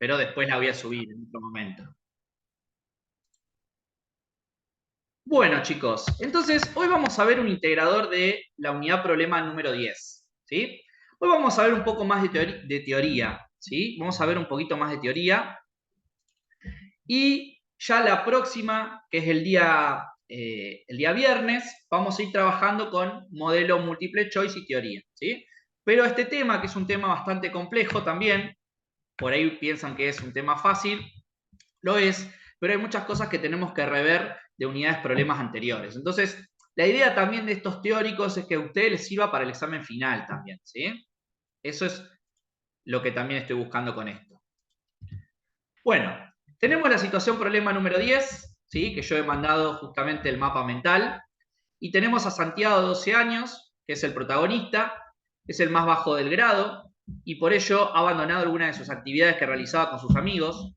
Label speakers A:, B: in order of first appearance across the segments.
A: pero después la voy a subir en otro momento. Bueno, chicos, entonces hoy vamos a ver un integrador de la unidad problema número 10, ¿sí? Hoy vamos a ver un poco más de teoría, ¿sí? Vamos a ver un poquito más de teoría. Y ya la próxima, que es el día viernes, vamos a ir trabajando con modelo múltiple choice y teoría, ¿sí? Pero este tema, que es un tema bastante complejo también, por ahí piensan que es un tema fácil, lo es, pero hay muchas cosas que tenemos que rever de unidades problemas anteriores. Entonces, la idea también de estos teóricos es que a ustedes les sirva para el examen final también, ¿sí? Eso es lo que también estoy buscando con esto. Bueno, tenemos la situación problema número 10, ¿sí? Que yo he mandado justamente el mapa mental, y tenemos a Santiago de 12 años, que es el protagonista, es el más bajo del grado, y por ello ha abandonado algunas de sus actividades que realizaba con sus amigos,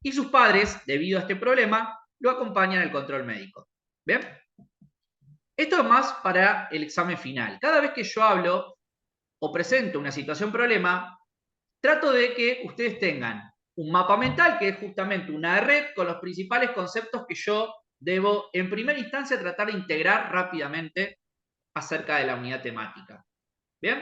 A: y sus padres, debido a este problema, lo acompañan al control médico. ¿Bien? Esto es más para el examen final. Cada vez que yo hablo o presento una situación problema, trato de que ustedes tengan un mapa mental, que es justamente una red con los principales conceptos que yo debo, en primera instancia, tratar de integrar rápidamente acerca de la unidad temática. ¿Bien?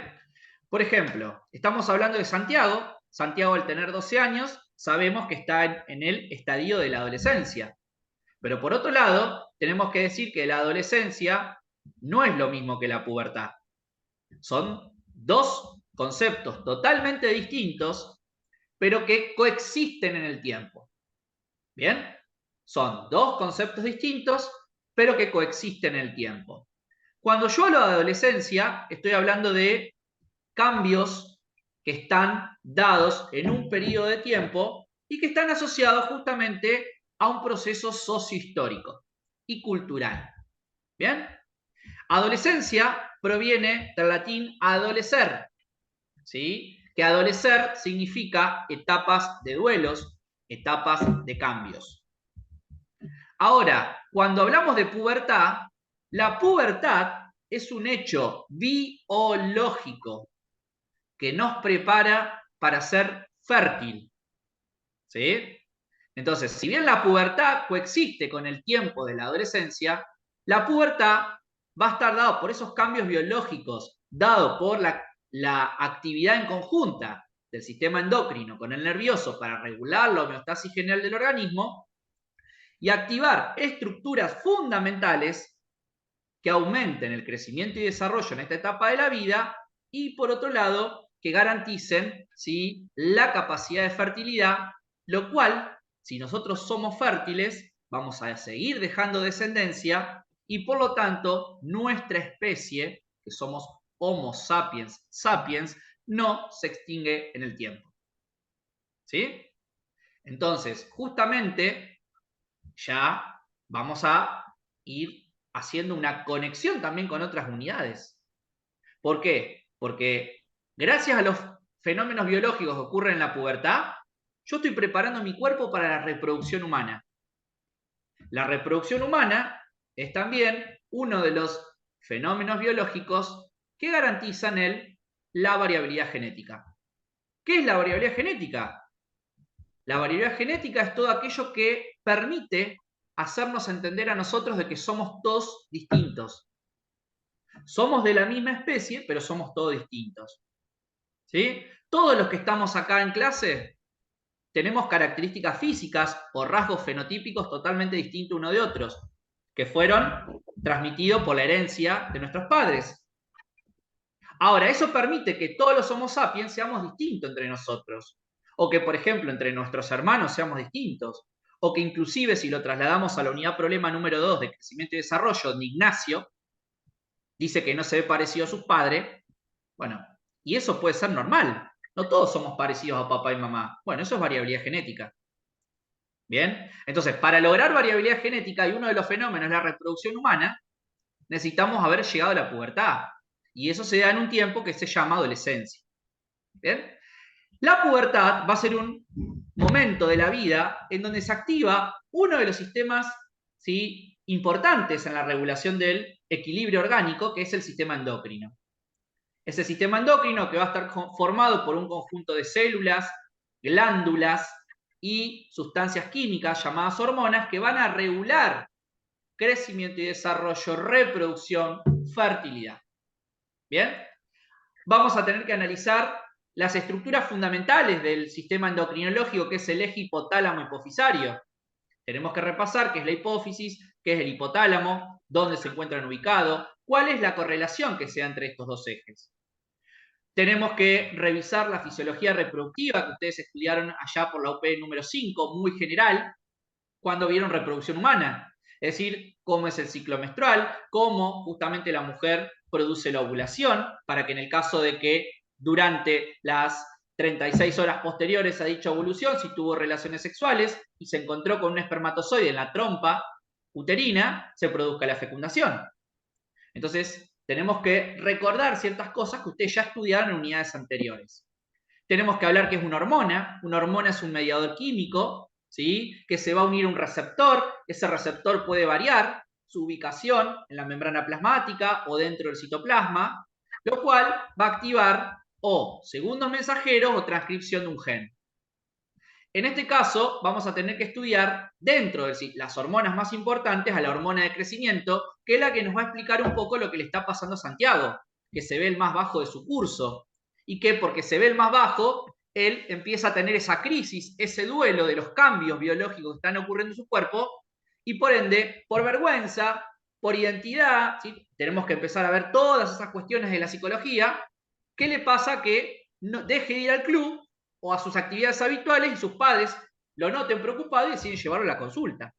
A: Por ejemplo, estamos hablando de Santiago. Santiago, al tener 12 años, sabemos que está en el estadio de la adolescencia. Pero por otro lado, tenemos que decir que la adolescencia no es lo mismo que la pubertad. Son dos conceptos totalmente distintos, pero que coexisten en el tiempo. ¿Bien? Son dos conceptos distintos, pero que coexisten en el tiempo. Cuando yo hablo de adolescencia, estoy hablando de cambios que están dados en un periodo de tiempo y que están asociados justamente a un proceso sociohistórico y cultural. ¿Bien? Adolescencia proviene del latín adolecer, ¿sí? Que adolecer significa etapas de duelos, etapas de cambios. Ahora, cuando hablamos de pubertad, la pubertad es un hecho biológico que nos prepara para ser fértil, ¿sí? Entonces, si bien la pubertad coexiste con el tiempo de la adolescencia, la pubertad va a estar dado por esos cambios biológicos, dado por la actividad en conjunta del sistema endocrino con el nervioso para regular la homeostasis general del organismo y activar estructuras fundamentales que aumenten el crecimiento y desarrollo en esta etapa de la vida y, por otro lado, que garanticen, ¿sí?, la capacidad de fertilidad, lo cual, si nosotros somos fértiles, vamos a seguir dejando descendencia y, por lo tanto, nuestra especie, que somos Homo sapiens sapiens, no se extingue en el tiempo. ¿Sí? Entonces, justamente, ya vamos a ir haciendo una conexión también con otras unidades. ¿Por qué? Porque gracias a los fenómenos biológicos que ocurren en la pubertad, yo estoy preparando mi cuerpo para la reproducción humana. La reproducción humana es también uno de los fenómenos biológicos que garantizan la variabilidad genética. ¿Qué es la variabilidad genética? La variabilidad genética es todo aquello que permite hacernos entender a nosotros de que somos todos distintos. Somos de la misma especie, pero somos todos distintos. ¿Sí? Todos los que estamos acá en clase tenemos características físicas o rasgos fenotípicos totalmente distintos unos de otros, que fueron transmitidos por la herencia de nuestros padres. Ahora, eso permite que todos los Homo sapiens seamos distintos entre nosotros. O que, por ejemplo, entre nuestros hermanos seamos distintos. O que inclusive si lo trasladamos a la unidad problema número 2 de crecimiento y desarrollo, donde Ignacio dice que no se ve parecido a sus padres, bueno, y eso puede ser normal. No todos somos parecidos a papá y mamá. Bueno, eso es variabilidad genética. Bien, entonces, para lograr variabilidad genética, y uno de los fenómenos es la reproducción humana, necesitamos haber llegado a la pubertad. Y eso se da en un tiempo que se llama adolescencia. ¿Bien? La pubertad va a ser un momento de la vida en donde se activa uno de los sistemas, ¿sí?, importantes en la regulación del equilibrio orgánico, que es el sistema endocrino. Ese sistema endocrino que va a estar formado por un conjunto de células glándulas y sustancias químicas llamadas hormonas que van a regular crecimiento y desarrollo, reproducción, fertilidad. ¿Bien? Vamos a tener que analizar las estructuras fundamentales del sistema endocrinológico, que es el eje hipotálamo-hipofisario. Tenemos que repasar qué es la hipófisis, qué es el hipotálamo, dónde se encuentran ubicados, cuál es la correlación que se da entre estos dos ejes. Tenemos que revisar la fisiología reproductiva que ustedes estudiaron allá por la UP número 5, muy general, cuando vieron reproducción humana. Es decir, cómo es el ciclo menstrual, cómo justamente la mujer produce la ovulación, para que en el caso de que durante las 36 horas posteriores a dicha ovulación, si tuvo relaciones sexuales y se encontró con un espermatozoide en la trompa uterina, se produzca la fecundación. Entonces, tenemos que recordar ciertas cosas que ustedes ya estudiaron en unidades anteriores. Tenemos que hablar qué es una hormona. Una hormona es un mediador químico, ¿sí? Que se va a unir a un receptor. Ese receptor puede variar su ubicación en la membrana plasmática o dentro del citoplasma, lo cual va a activar o segundos mensajeros o transcripción de un gen. En este caso, vamos a tener que estudiar dentro de las hormonas más importantes a la hormona de crecimiento, que es la que nos va a explicar un poco lo que le está pasando a Santiago, que se ve el más bajo de su curso, y que porque se ve el más bajo, él empieza a tener esa crisis, ese duelo de los cambios biológicos que están ocurriendo en su cuerpo, y por ende, por vergüenza, por identidad, ¿sí? Tenemos que empezar a ver todas esas cuestiones de la psicología. ¿Qué le pasa? Que no, deje de ir al club o a sus actividades habituales y sus padres lo noten preocupado y deciden llevarlo a la consulta.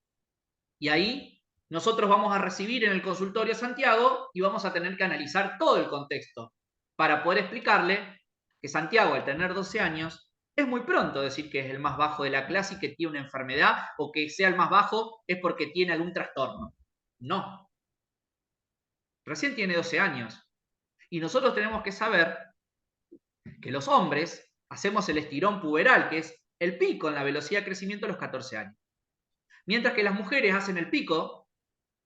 A: Y ahí nosotros vamos a recibir en el consultorio a Santiago y vamos a tener que analizar todo el contexto para poder explicarle que Santiago, al tener 12 años, es muy pronto decir que es el más bajo de la clase y que tiene una enfermedad, o que sea el más bajo es porque tiene algún trastorno. No. Recién tiene 12 años. Y nosotros tenemos que saber que los hombres hacemos el estirón puberal, que es el pico en la velocidad de crecimiento a los 14 años. Mientras que las mujeres hacen el pico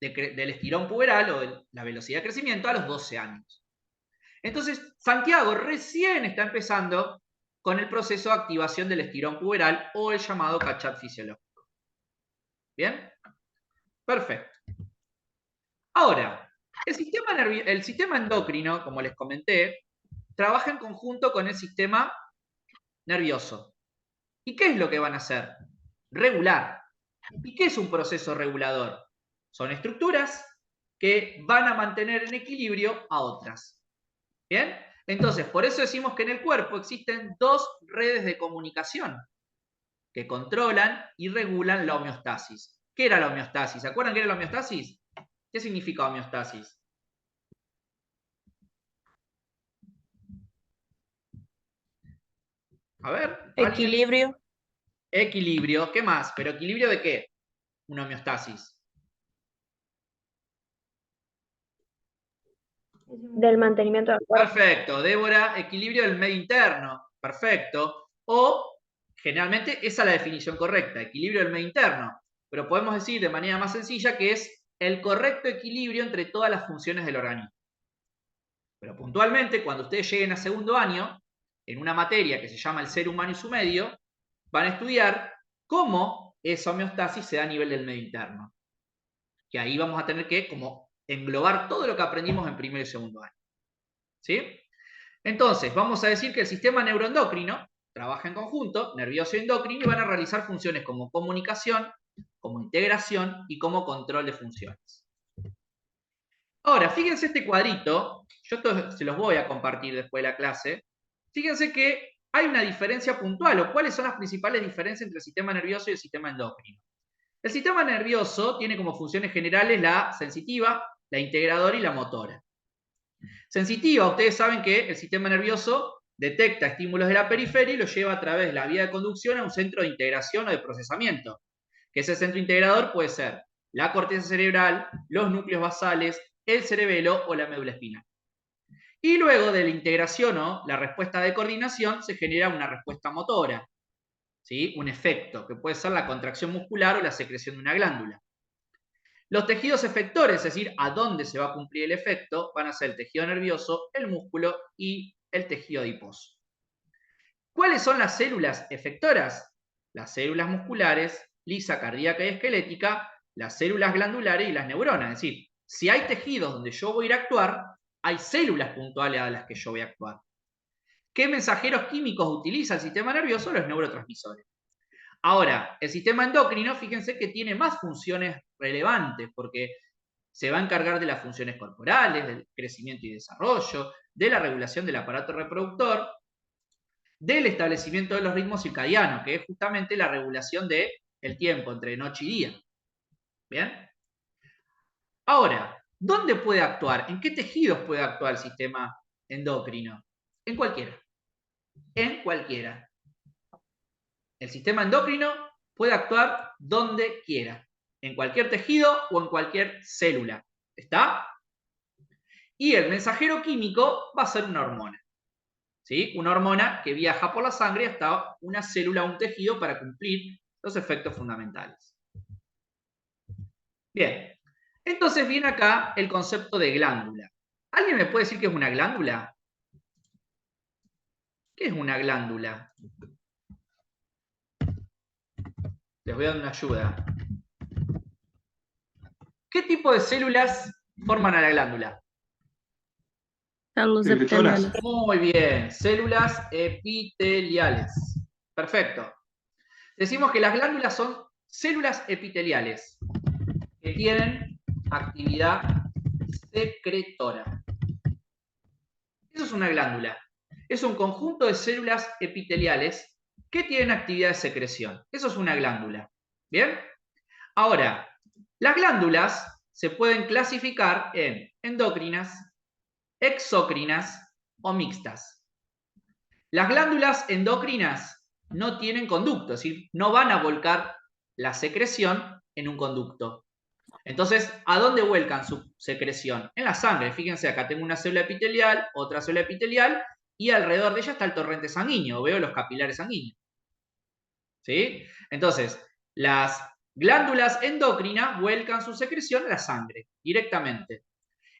A: del estirón puberal o de la velocidad de crecimiento a los 12 años. Entonces, Santiago recién está empezando con el proceso de activación del estirón puberal o el llamado catch-up fisiológico. ¿Bien? Perfecto. Ahora, el sistema endocrino, como les comenté, trabaja en conjunto con el sistema nervioso. ¿Y qué es lo que van a hacer? Regular. ¿Y qué es un proceso regulador? Son estructuras que van a mantener en equilibrio a otras. ¿Bien? Entonces, por eso decimos que en el cuerpo existen dos redes de comunicación que controlan y regulan la homeostasis. ¿Qué era la homeostasis? ¿Se acuerdan qué era la homeostasis? ¿Qué significa homeostasis? A ver, ¿alguien?
B: Equilibrio.
A: Equilibrio. ¿Qué más? ¿Pero equilibrio de qué? Una homeostasis.
B: Del mantenimiento del cuerpo.
A: Perfecto, Débora, equilibrio del medio interno. Perfecto. O, generalmente, esa es la definición correcta, equilibrio del medio interno. Pero podemos decir de manera más sencilla que es el correcto equilibrio entre todas las funciones del organismo. Pero puntualmente, cuando ustedes lleguen a segundo año, en una materia que se llama el ser humano y su medio, van a estudiar cómo esa homeostasis se da a nivel del medio interno. Que ahí vamos a tener que como englobar todo lo que aprendimos en primero y segundo año. ¿Sí? Entonces, vamos a decir que el sistema neuroendocrino trabaja en conjunto, nervioso y endocrino, y van a realizar funciones como comunicación, como integración y como control de funciones. Ahora, fíjense este cuadrito, yo esto se los voy a compartir después de la clase. Fíjense que hay una diferencia puntual, o cuáles son las principales diferencias entre el sistema nervioso y el sistema endocrino. El sistema nervioso tiene como funciones generales la sensitiva, la integradora y la motora. Sensitiva, ustedes saben que el sistema nervioso detecta estímulos de la periferia y los lleva a través de la vía de conducción a un centro de integración o de procesamiento. Que ese centro integrador puede ser la corteza cerebral, los núcleos basales, el cerebelo o la médula espinal. Y luego de la integración o la respuesta de coordinación se genera una respuesta motora, ¿sí? Un efecto, que puede ser la contracción muscular o la secreción de una glándula. Los tejidos efectores, es decir, a dónde se va a cumplir el efecto, van a ser el tejido nervioso, el músculo y el tejido adiposo. ¿Cuáles son las células efectoras? Las células musculares, lisa, cardíaca y esquelética, las células glandulares y las neuronas. Es decir, si hay tejidos donde yo voy a ir a actuar, hay células puntuales a las que yo voy a actuar. ¿Qué mensajeros químicos utiliza el sistema nervioso? Los neurotransmisores. Ahora, el sistema endocrino, fíjense que tiene más funciones relevantes, porque se va a encargar de las funciones corporales, del crecimiento y desarrollo, de la regulación del aparato reproductor, del establecimiento de los ritmos circadianos, que es justamente la regulación del tiempo entre noche y día. ¿Bien? Ahora, ¿dónde puede actuar? ¿En qué tejidos puede actuar el sistema endocrino? En cualquiera. En cualquiera. El sistema endocrino puede actuar donde quiera, en cualquier tejido o en cualquier célula. ¿Está? Y el mensajero químico va a ser una hormona. ¿Sí? Una hormona que viaja por la sangre hasta una célula o un tejido para cumplir los efectos fundamentales. Bien, entonces viene acá el concepto de glándula. ¿Alguien me puede decir qué es una glándula? ¿Qué es una glándula? Les voy a dar una ayuda. ¿Qué tipo de células forman a la glándula?
C: Los epiteliales.
A: Muy bien, células epiteliales. Perfecto. Decimos que las glándulas son células epiteliales que tienen actividad secretora. Eso es una glándula. Es un conjunto de células epiteliales que tienen actividad de secreción. Eso es una glándula. ¿Bien? Ahora, las glándulas se pueden clasificar en endocrinas, exócrinas o mixtas. Las glándulas endocrinas no tienen conducto, es decir, no van a volcar la secreción en un conducto. Entonces, ¿a dónde vuelcan su secreción? En la sangre. Fíjense, acá tengo una célula epitelial, otra célula epitelial, y alrededor de ella está el torrente sanguíneo. Veo los capilares sanguíneos. ¿Sí? Entonces, las glándulas endocrinas vuelcan su secreción a la sangre, directamente.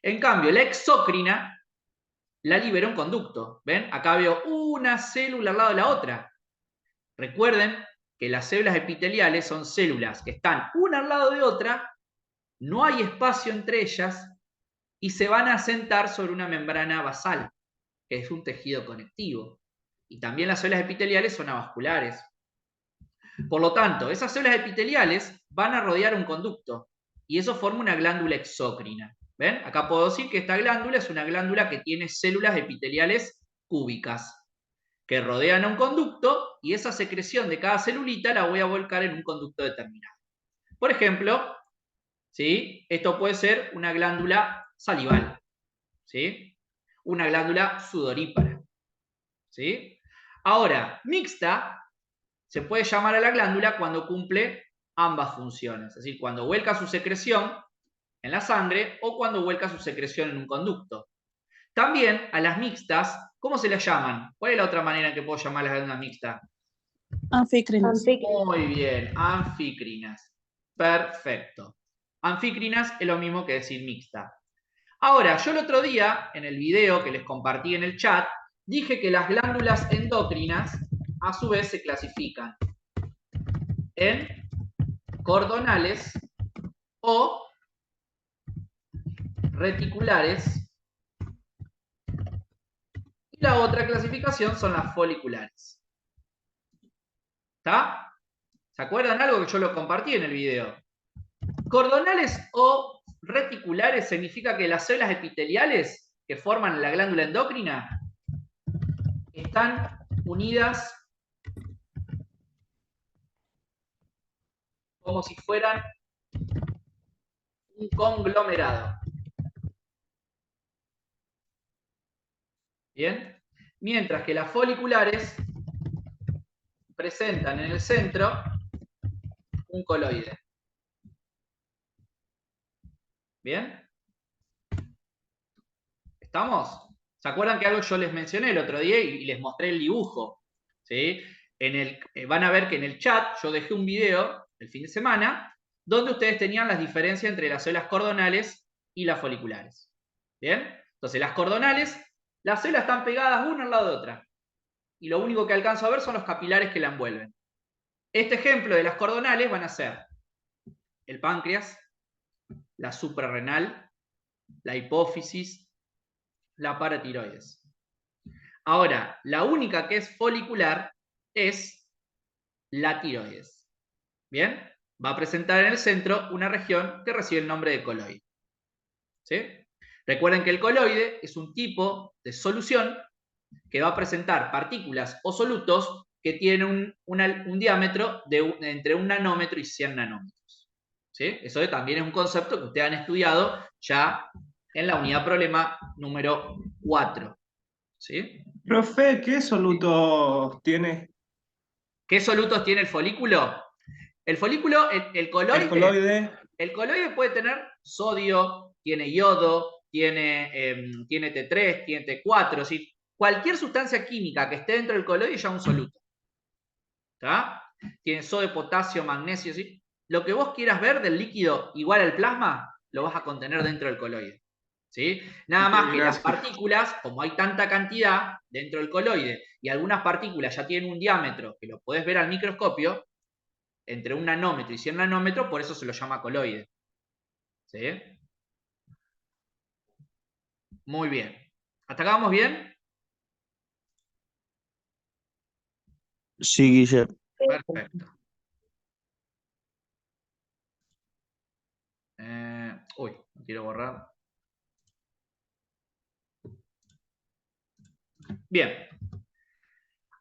A: En cambio, la exócrina la libera un conducto. ¿Ven? Acá veo una célula al lado de la otra. Recuerden que las células epiteliales son células que están una al lado de otra, no hay espacio entre ellas y se van a sentar sobre una membrana basal, que es un tejido conectivo. Y también las células epiteliales son avasculares. Por lo tanto, esas células epiteliales van a rodear un conducto y eso forma una glándula exócrina. ¿Ven? Acá puedo decir que esta glándula es una glándula que tiene células epiteliales cúbicas que rodean a un conducto y esa secreción de cada celulita la voy a volcar en un conducto determinado. Por ejemplo, ¿sí? Esto puede ser una glándula salival, ¿sí? Una glándula sudorípara, ¿sí? Ahora, mixta se puede llamar a la glándula cuando cumple ambas funciones, es decir, cuando vuelca su secreción en la sangre o cuando vuelca su secreción en un conducto. También a las mixtas, ¿cómo se las llaman? ¿Cuál es la otra manera en que puedo llamar a las glándulas mixtas?
C: Anfícrinas.
A: Muy bien, anficrinas. Perfecto. Anficrinas es lo mismo que decir mixta. Ahora, yo el otro día, en el video que les compartí en el chat, dije que las glándulas endocrinas, a su vez, se clasifican en cordonales o reticulares. Y la otra clasificación son las foliculares. ¿Está? ¿Se acuerdan algo que yo lo compartí en el video? Cordonales o reticulares significa que las células epiteliales que forman la glándula endocrina están unidas como si fueran un conglomerado. ¿Bien? Mientras que las foliculares presentan en el centro un coloide. ¿Bien? ¿Estamos? ¿Se acuerdan que algo yo les mencioné el otro día y les mostré el dibujo? ¿Sí? Van a ver que en el chat yo dejé un video el fin de semana donde ustedes tenían las diferencias entre las células cordonales y las foliculares. ¿Bien? Entonces las cordonales, las células están pegadas una al lado de otra. y lo único que alcanzo a ver son los capilares que la envuelven. Este ejemplo de las cordonales van a ser el páncreas, la suprarrenal, la hipófisis, la paratiroides. Ahora, la única que es folicular es la tiroides. ¿Bien? Va a presentar en el centro una región que recibe el nombre de coloide. ¿Sí? Recuerden que el coloide es un tipo de solución que va a presentar partículas o solutos que tienen un diámetro de entre 1 nanómetro y 100 nanómetros. ¿Sí? Eso también es un concepto que ustedes han estudiado ya en la unidad problema número 4. ¿Sí?
D: Profe, ¿qué solutos tiene?
A: ¿Qué solutos tiene el folículo? El folículo, el coloide. El coloide puede tener sodio, tiene yodo, tiene T3, tiene T4, ¿sí? Cualquier sustancia química que esté dentro del coloide ya es un soluto. ¿Está? Tiene sodio, potasio, magnesio, ¿sí? Lo que vos quieras ver del líquido igual al plasma, lo vas a contener dentro del coloide. ¿Sí? Nada más que las partículas, como hay tanta cantidad dentro del coloide y algunas partículas ya tienen un diámetro que lo podés ver al microscopio, entre 1 nanómetro y 100 nanómetros, por eso se lo llama coloide. ¿Sí? Muy bien. ¿Hasta acá vamos bien?
E: Sí, Guillermo.
A: Perfecto. Uy, no quiero borrar. Bien.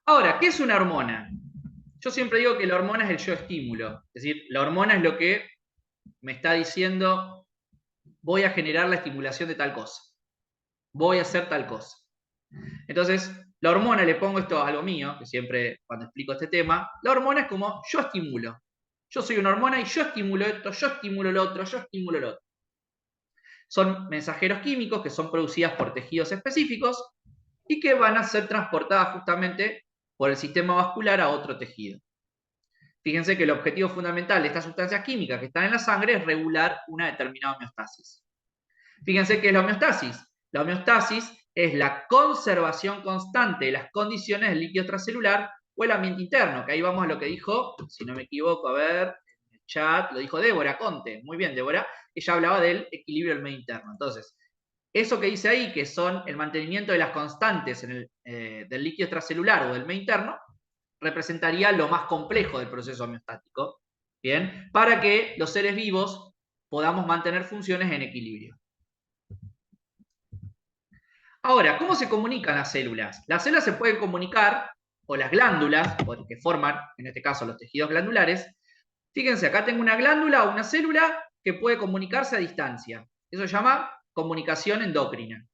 A: Ahora, ¿qué es una hormona? Yo siempre digo que la hormona es el yo estímulo. Es decir, la hormona es lo que me está diciendo, voy a generar la estimulación de tal cosa. Voy a hacer tal cosa. Entonces, la hormona, le pongo esto a algo mío, que siempre cuando explico este tema, la hormona es como yo estimulo. Yo soy una hormona y yo estimulo esto, yo estimulo lo otro, yo estimulo lo otro. Son mensajeros químicos que son producidas por tejidos específicos y que van a ser transportadas justamente por el sistema vascular a otro tejido. Fíjense que el objetivo fundamental de estas sustancias químicas que están en la sangre es regular una determinada homeostasis. Fíjense qué es la homeostasis. La homeostasis es la conservación constante de las condiciones del líquido extracelular o el ambiente interno, que ahí vamos a lo que dijo, si no me equivoco, a ver, en el chat, lo dijo Débora Conte. Muy bien, Débora. Ella hablaba del equilibrio del medio interno. Entonces, eso que dice ahí, que son el mantenimiento de las constantes del líquido extracelular o del medio interno, representaría lo más complejo del proceso homeostático, ¿bien? Para que los seres vivos podamos mantener funciones en equilibrio. Ahora, ¿cómo se comunican las células? Las células se pueden comunicar, o las glándulas, que forman, en este caso, los tejidos glandulares. Fíjense, acá tengo una glándula o una célula que puede comunicarse a distancia. Eso se llama comunicación endocrina.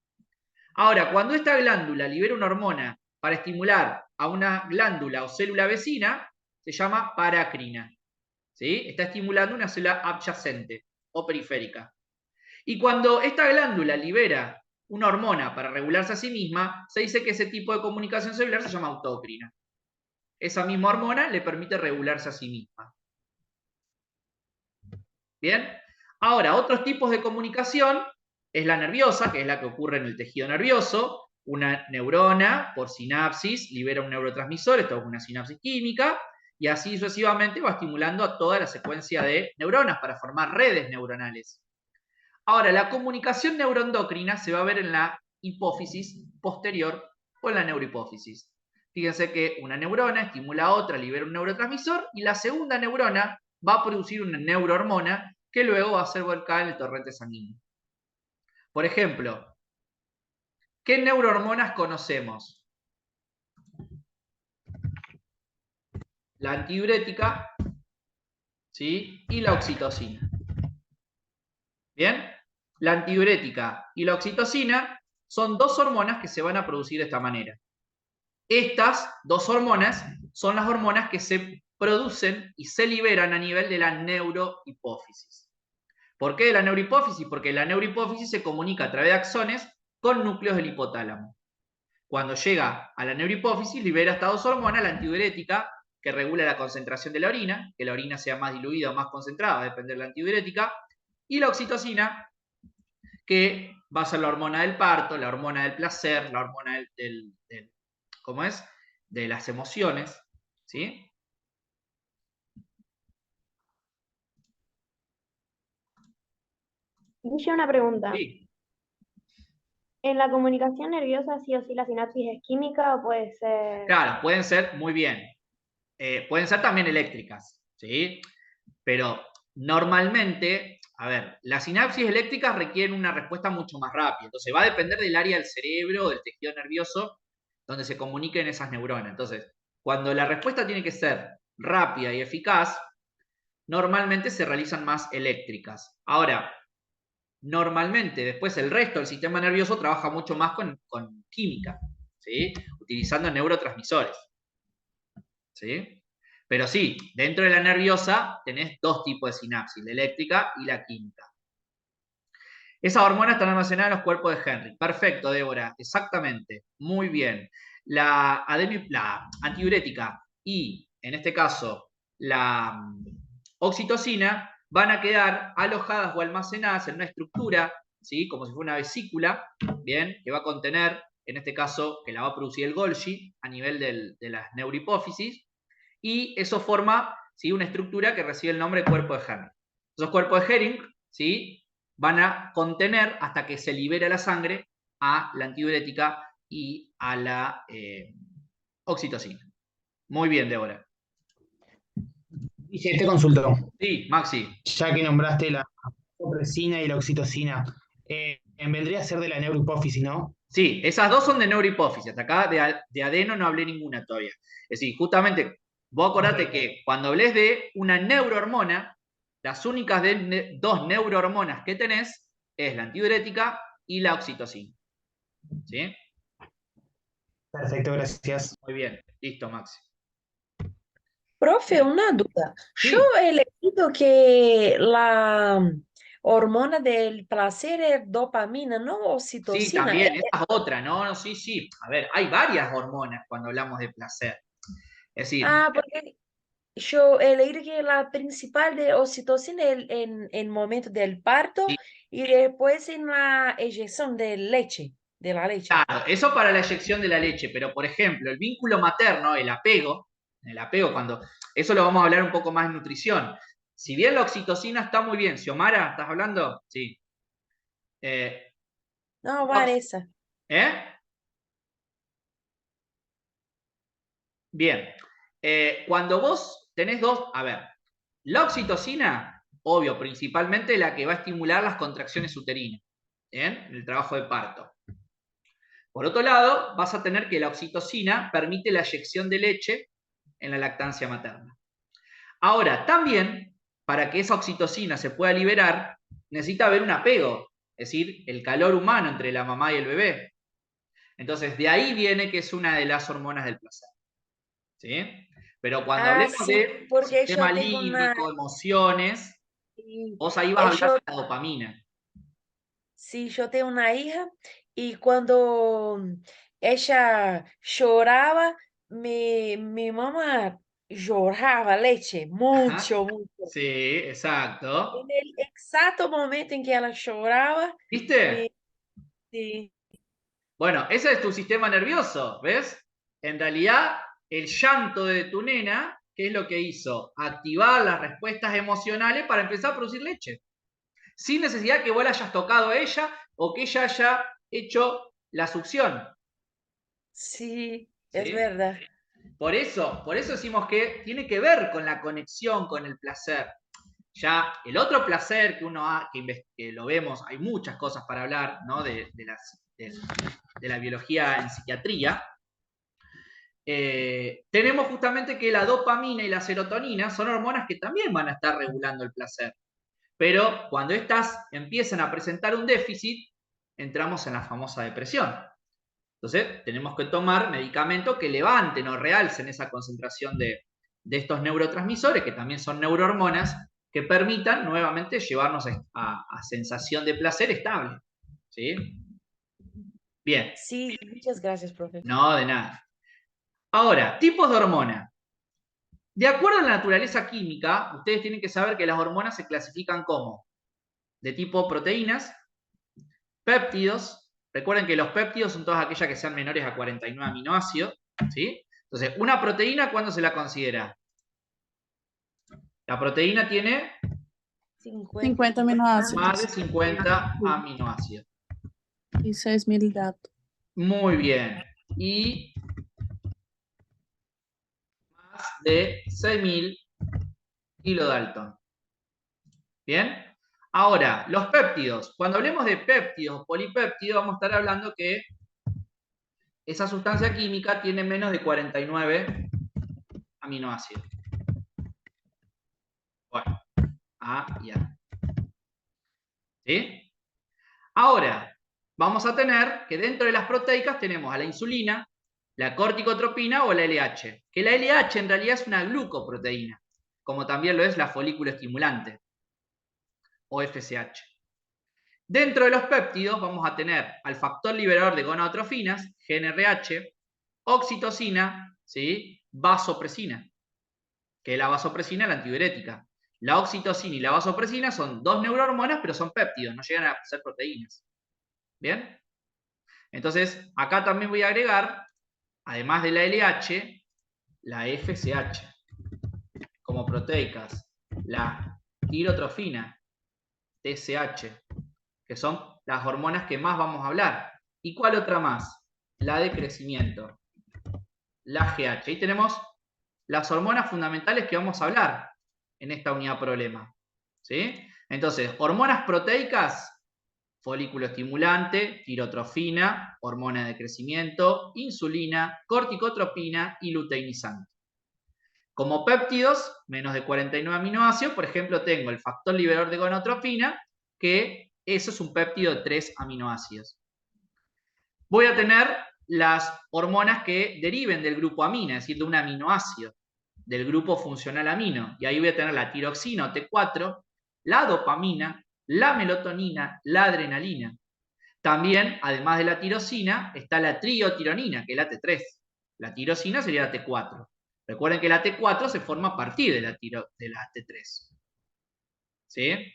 A: Ahora, cuando esta glándula libera una hormona para estimular a una glándula o célula vecina, se llama parácrina. ¿Sí? Está estimulando una célula adyacente o periférica. Y cuando esta glándula libera una hormona para regularse a sí misma, se dice que ese tipo de comunicación celular se llama autocrina. Esa misma hormona le permite regularse a sí misma. ¿Bien? Ahora, otros tipos de comunicación es la nerviosa, que es la que ocurre en el tejido nervioso. Una neurona, por sinapsis, libera un neurotransmisor, esto es una sinapsis química, y así sucesivamente va estimulando a toda la secuencia de neuronas para formar redes neuronales. Ahora, la comunicación neuroendocrina se va a ver en la hipófisis posterior o en la neurohipófisis. Fíjense que una neurona estimula a otra, libera un neurotransmisor, y la segunda neurona va a producir una neurohormona que luego va a ser volcada en el torrente sanguíneo. Por ejemplo, ¿qué neurohormonas conocemos? La antidiurética, ¿sí? Y la oxitocina. ¿Bien? La antidiurética y la oxitocina son dos hormonas que se van a producir de esta manera. Estas dos hormonas son las hormonas que se producen y se liberan a nivel de la neurohipófisis. ¿Por qué de la neurohipófisis? Porque la neurohipófisis se comunica a través de axones con núcleos del hipotálamo. Cuando llega a la neurohipófisis, libera estas dos hormonas, la antidiurética, que regula la concentración de la orina, que la orina sea más diluida o más concentrada, depende de la antidiurética, y la oxitocina, que va a ser la hormona del parto, la hormona del placer, la hormona de las emociones, ¿sí?
B: Guille, una pregunta.
A: Sí.
B: ¿En la comunicación nerviosa sí o sí la sinapsis es química o puede ser...?
A: Claro, pueden ser muy bien. Pueden ser también eléctricas, ¿sí? Pero normalmente, a ver, las sinapsis eléctricas requieren una respuesta mucho más rápida. Entonces va a depender del área del cerebro, del tejido nervioso, donde se comuniquen esas neuronas. Entonces, cuando la respuesta tiene que ser rápida y eficaz, normalmente se realizan más eléctricas. Ahora, normalmente después el resto del sistema nervioso trabaja mucho más con química, ¿sí? Utilizando neurotransmisores, ¿sí? Pero sí, dentro de la nerviosa tenés dos tipos de sinapsis, la eléctrica y la química. Esas hormonas están almacenadas en los cuerpos de Henry. Perfecto, Débora, exactamente. Muy bien. La antidiurética y, en este caso, la oxitocina van a quedar alojadas o almacenadas en una estructura, ¿sí? Como si fuera una vesícula, ¿bien? Que va a contener, en este caso, que la va a producir el Golgi a nivel de las neurohipófisis, y eso forma, ¿sí? Una estructura que recibe el nombre de cuerpo de Henry. Esos cuerpos de Henry, ¿sí? Van a contener hasta que se libera la sangre a la antidiurética y a la oxitocina. Muy bien, Débora.
F: Y si te consultó,
A: Sí, Maxi.
F: ya que nombraste la opresina y la oxitocina, vendría a ser de la neurohipófisis, ¿no?
A: Sí, esas dos son de neurohipófisis. Hasta acá de adeno no hablé ninguna todavía. Es decir, justamente, vos acordate que cuando hablés de una neurohormona, las únicas dos neurohormonas que tenés es la antidiurética y la oxitocina. ¿Sí?
F: Perfecto, gracias.
A: Muy bien, listo, Maxi.
C: Profe, una duda. Yo
A: Sí,
C: he leído que la hormona del placer es dopamina, no
A: sí,
C: oxitocina.
A: también, esa es otra, ¿no? No, sí, sí. A ver, hay varias hormonas cuando hablamos de placer. Es decir,
C: Porque yo he leído que la principal de oxitocina es en el momento del parto
A: sí,
C: y después en la eyección de la leche.
A: claro, eso para la eyección de la leche, pero por ejemplo, el vínculo materno, el apego cuando, eso lo vamos a hablar un poco más en nutrición. Si bien la oxitocina está muy bien, Xiomara, ¿estás hablando? Sí. Eh,
C: No,
A: la
C: Vanessa.
A: ¿Eh? Bien. Cuando vos tenés dos, a ver, la oxitocina, obvio, principalmente la que va a estimular las contracciones uterinas, ¿bien? En el trabajo de parto. Por otro lado, vas a tener que la oxitocina permite la eyección de leche en la lactancia materna. Ahora, también, para que esa oxitocina se pueda liberar, necesita haber un apego, es decir, el calor humano entre la mamá y el bebé. Entonces, de ahí viene que es una de las hormonas del placer. ¿Sí? Pero cuando hablemos
C: Sí,
A: de
C: porque
A: sistema
C: yo tengo una...
A: límbico, emociones,
C: Sí,
A: vos ahí vas a hablar
C: yo,
A: de la dopamina.
C: sí, yo tengo una hija y cuando ella lloraba, mi mamá lloraba leche,
A: Ajá.
C: mucho, mucho.
A: Sí, exacto.
C: En el exacto momento en que ella lloraba,
A: ¿Viste?
C: me... Sí.
A: Bueno, ese es tu sistema nervioso, ¿ves? En realidad, el llanto de tu nena, ¿qué es lo que hizo? Activar las respuestas emocionales para empezar a producir leche. Sin necesidad que vos la hayas tocado a ella o que ella haya hecho la succión.
C: Sí, es
A: ¿Sí?
C: verdad.
A: Por eso decimos que tiene que ver con la conexión con el placer. Ya el otro placer que uno que lo vemos, hay muchas cosas para hablar, ¿no? de la biología en psiquiatría. Tenemos justamente que la dopamina y la serotonina son hormonas que también van a estar regulando el placer. Pero cuando estas empiezan a presentar un déficit, entramos en la famosa depresión. Entonces, tenemos que tomar medicamentos que levanten o realcen esa concentración de estos neurotransmisores, que también son neurohormonas, que permitan nuevamente llevarnos a sensación de placer estable. ¿Sí? Bien,
C: Sí, muchas gracias, profe.
A: no de nada. Ahora, tipos de hormona. De acuerdo a la naturaleza química, ustedes tienen que saber que las hormonas se clasifican como de tipo proteínas, péptidos. Recuerden que los péptidos son todas aquellas que sean menores a 49 aminoácidos, ¿sí? Entonces, una proteína, ¿cuándo se la considera? La proteína tiene
G: 50 aminoácidos
A: más de 50 aminoácidos.
G: y 6.000 datos.
A: Muy bien. Y más de 6.000 kilodalton. ¿Bien? Ahora, los péptidos. Cuando hablemos de péptidos o polipéptidos, vamos a estar hablando que esa sustancia química tiene menos de 49 aminoácidos. Bueno, A y A. ¿Sí? Ahora, vamos a tener que dentro de las proteicas tenemos a la insulina, la corticotropina o la LH. Que la LH en realidad es una glucoproteína, como también lo es la folículo estimulante, o FSH. Dentro de los péptidos vamos a tener al factor liberador de gonadotrofinas, GnRH, oxitocina, ¿sí? Vasopresina, que es la vasopresina, la antidiurética. La oxitocina y la vasopresina son dos neurohormonas, pero son péptidos, no llegan a ser proteínas. ¿Bien? Entonces, acá también voy a agregar, además de la LH, la FSH, como proteicas, la tirotrofina, TSH, que son las hormonas que más vamos a hablar. ¿Y cuál otra más? La de crecimiento, la GH. Ahí tenemos las hormonas fundamentales que vamos a hablar en esta unidad problema. ¿Sí? Entonces, hormonas proteicas, folículo estimulante, tirotrofina, hormona de crecimiento, insulina, corticotropina y luteinizante. Como péptidos, menos de 49 aminoácidos, por ejemplo, tengo el factor liberador de gonadotropina, que eso es un péptido de 3 aminoácidos. Voy a tener las hormonas que deriven del grupo amina, es decir, de un aminoácido, del grupo funcional amino. Y ahí voy a tener la tiroxina o T4, la dopamina, la melatonina, la adrenalina. También, además de la tirosina, está la triotironina, que es la T3. La tirosina sería la T4. Recuerden que la T4 se forma a partir de la T3. ¿Sí?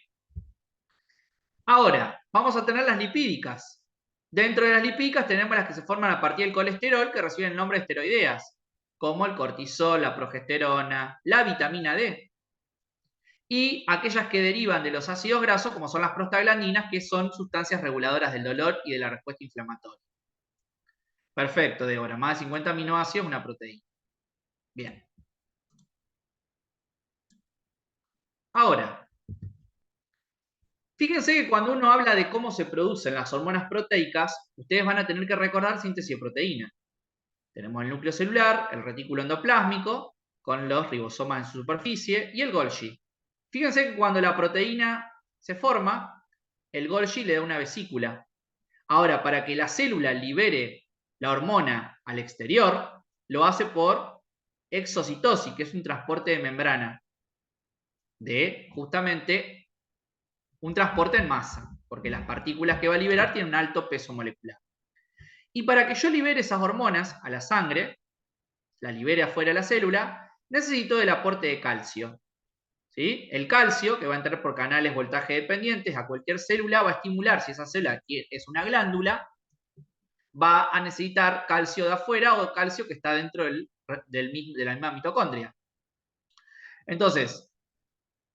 A: Ahora, vamos a tener las lipídicas. Dentro de las lipídicas tenemos las que se forman a partir del colesterol, que reciben el nombre de esteroideas, como el cortisol, la progesterona, la vitamina D. Y aquellas que derivan de los ácidos grasos, como son las prostaglandinas, que son sustancias reguladoras del dolor y de la respuesta inflamatoria. Perfecto, Débora. Más de 50 aminoácidos, una proteína. Bien. Ahora, fíjense que cuando uno habla de cómo se producen las hormonas proteicas, ustedes van a tener que recordar síntesis de proteína. Tenemos el núcleo celular, el retículo endoplásmico, con los ribosomas en su superficie, y el Golgi. Fíjense que cuando la proteína se forma, el Golgi le da una vesícula. Ahora, para que la célula libere la hormona al exterior, lo hace por exocitosis, que es un transporte de membrana, de justamente un transporte en masa, porque las partículas que va a liberar tienen un alto peso molecular. Y para que yo libere esas hormonas a la sangre, la libere afuera de la célula, necesito del aporte de calcio. ¿Sí? El calcio, que va a entrar por canales voltaje dependientes a cualquier célula, va a estimular, si esa célula es una glándula, va a necesitar calcio de afuera o calcio que está dentro de la misma mitocondria. Entonces,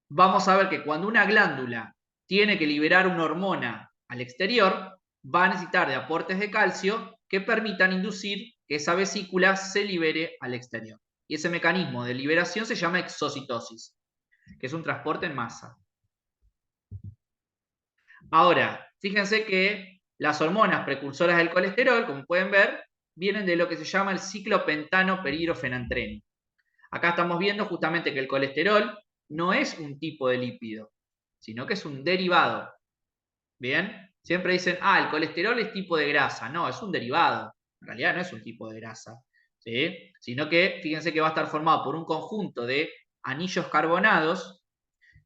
A: vamos a ver que cuando una glándula tiene que liberar una hormona al exterior, va a necesitar de aportes de calcio que permitan inducir que esa vesícula se libere al exterior. Y ese mecanismo de liberación se llama exocitosis, que es un transporte en masa. Ahora, fíjense que las hormonas precursoras del colesterol, como pueden ver, vienen de lo que se llama el ciclopentano peridrofenantreno. Acá estamos viendo justamente que el colesterol no es un tipo de lípido, sino que es un derivado. ¿Bien? Siempre dicen, el colesterol es tipo de grasa. No, es un derivado. En realidad no es un tipo de grasa. ¿Sí? Sino que, fíjense que va a estar formado por un conjunto de anillos carbonados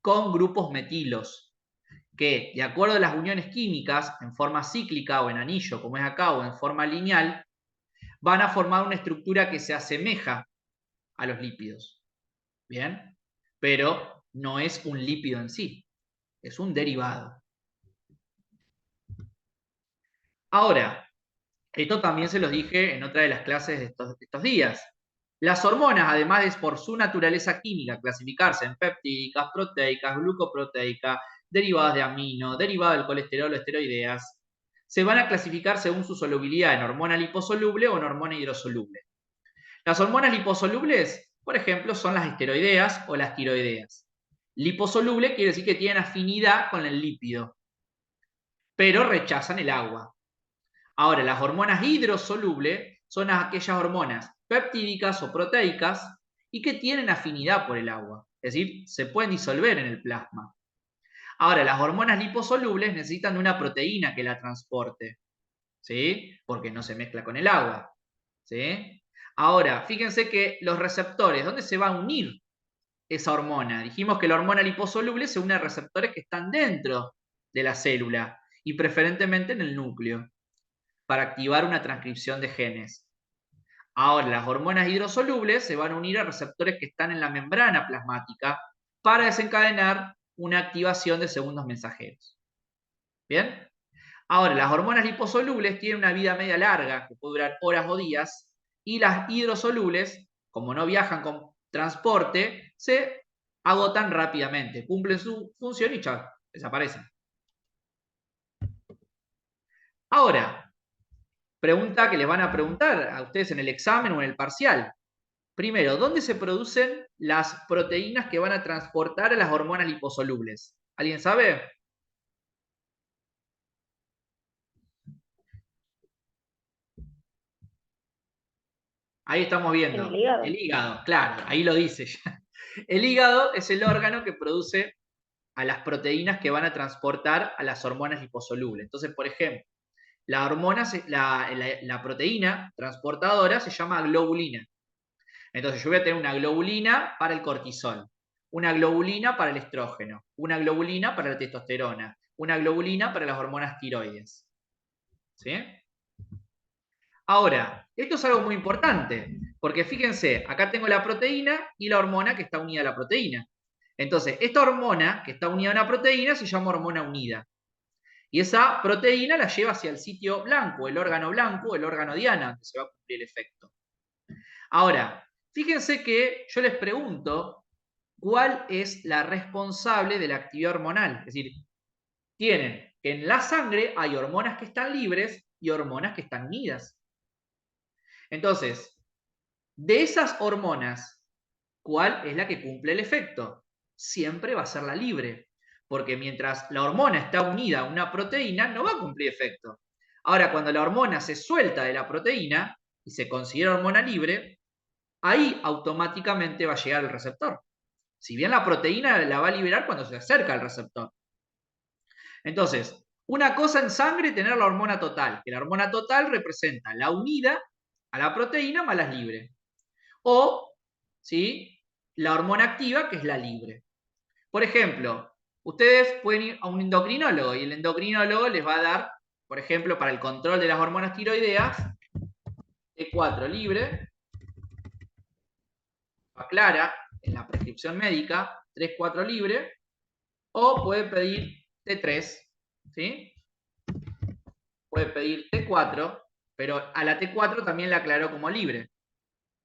A: con grupos metilos, que de acuerdo a las uniones químicas, en forma cíclica o en anillo, como es acá, o en forma lineal, van a formar una estructura que se asemeja a los lípidos. ¿Bien? Pero no es un lípido en sí, es un derivado. Ahora, esto también se los dije en otra de las clases de estos días. Las hormonas, además de por su naturaleza química clasificarse en peptídicas, proteicas, glucoproteicas, derivadas de amino, derivadas del colesterol o esteroideas, se van a clasificar según su solubilidad en hormona liposoluble o en hormona hidrosoluble. Las hormonas liposolubles, por ejemplo, son las esteroideas o las tiroideas. Liposoluble quiere decir que tienen afinidad con el lípido, pero rechazan el agua. Ahora, las hormonas hidrosolubles son aquellas hormonas peptídicas o proteicas y que tienen afinidad por el agua, es decir, se pueden disolver en el plasma. Ahora, las hormonas liposolubles necesitan de una proteína que la transporte, ¿sí? Porque no se mezcla con el agua, ¿sí? Ahora, fíjense que los receptores, ¿dónde se va a unir esa hormona? Dijimos que la hormona liposoluble se une a receptores que están dentro de la célula y preferentemente en el núcleo, para activar una transcripción de genes. Ahora, las hormonas hidrosolubles se van a unir a receptores que están en la membrana plasmática para desencadenar una activación de segundos mensajeros. ¿Bien? Ahora, las hormonas liposolubles tienen una vida media larga, que puede durar horas o días, y las hidrosolubles, como no viajan con transporte, se agotan rápidamente, cumplen su función y chao, desaparecen. Ahora, pregunta que les van a preguntar a ustedes en el examen o en el parcial. Primero, ¿dónde se producen las proteínas que van a transportar a las hormonas liposolubles? ¿Alguien sabe? Ahí estamos viendo.
B: En el hígado.
A: El hígado, claro, ahí lo dice ya. El hígado es el órgano que produce a las proteínas que van a transportar a las hormonas liposolubles. Entonces, por ejemplo, la proteína transportadora se llama globulina. Entonces yo voy a tener una globulina para el cortisol, una globulina para el estrógeno, una globulina para la testosterona, una globulina para las hormonas tiroides. ¿Sí? Ahora, esto es algo muy importante, porque fíjense, acá tengo la proteína y la hormona que está unida a la proteína. Entonces, esta hormona que está unida a una proteína se llama hormona unida. Y esa proteína la lleva hacia el sitio blanco, el órgano diana, donde se va a cumplir el efecto. Ahora, fíjense que yo les pregunto cuál es la responsable de la actividad hormonal. Es decir, tienen que en la sangre hay hormonas que están libres y hormonas que están unidas. Entonces, de esas hormonas, ¿cuál es la que cumple el efecto? Siempre va a ser la libre, porque mientras la hormona está unida a una proteína, no va a cumplir efecto. Ahora, cuando la hormona se suelta de la proteína y se considera hormona libre, ahí automáticamente va a llegar el receptor. Si bien la proteína la va a liberar cuando se acerca al receptor. Entonces, una cosa en sangre, tener la hormona total, que la hormona total representa la unida a la proteína más las libre. O, ¿sí?, la hormona activa, que es la libre. Por ejemplo, ustedes pueden ir a un endocrinólogo y el endocrinólogo les va a dar, por ejemplo, para el control de las hormonas tiroideas, T4 libre, clara en la prescripción médica, 3-4 libre, o puede pedir T3, ¿sí? Puede pedir T4, pero a la T4 también la aclaró como libre,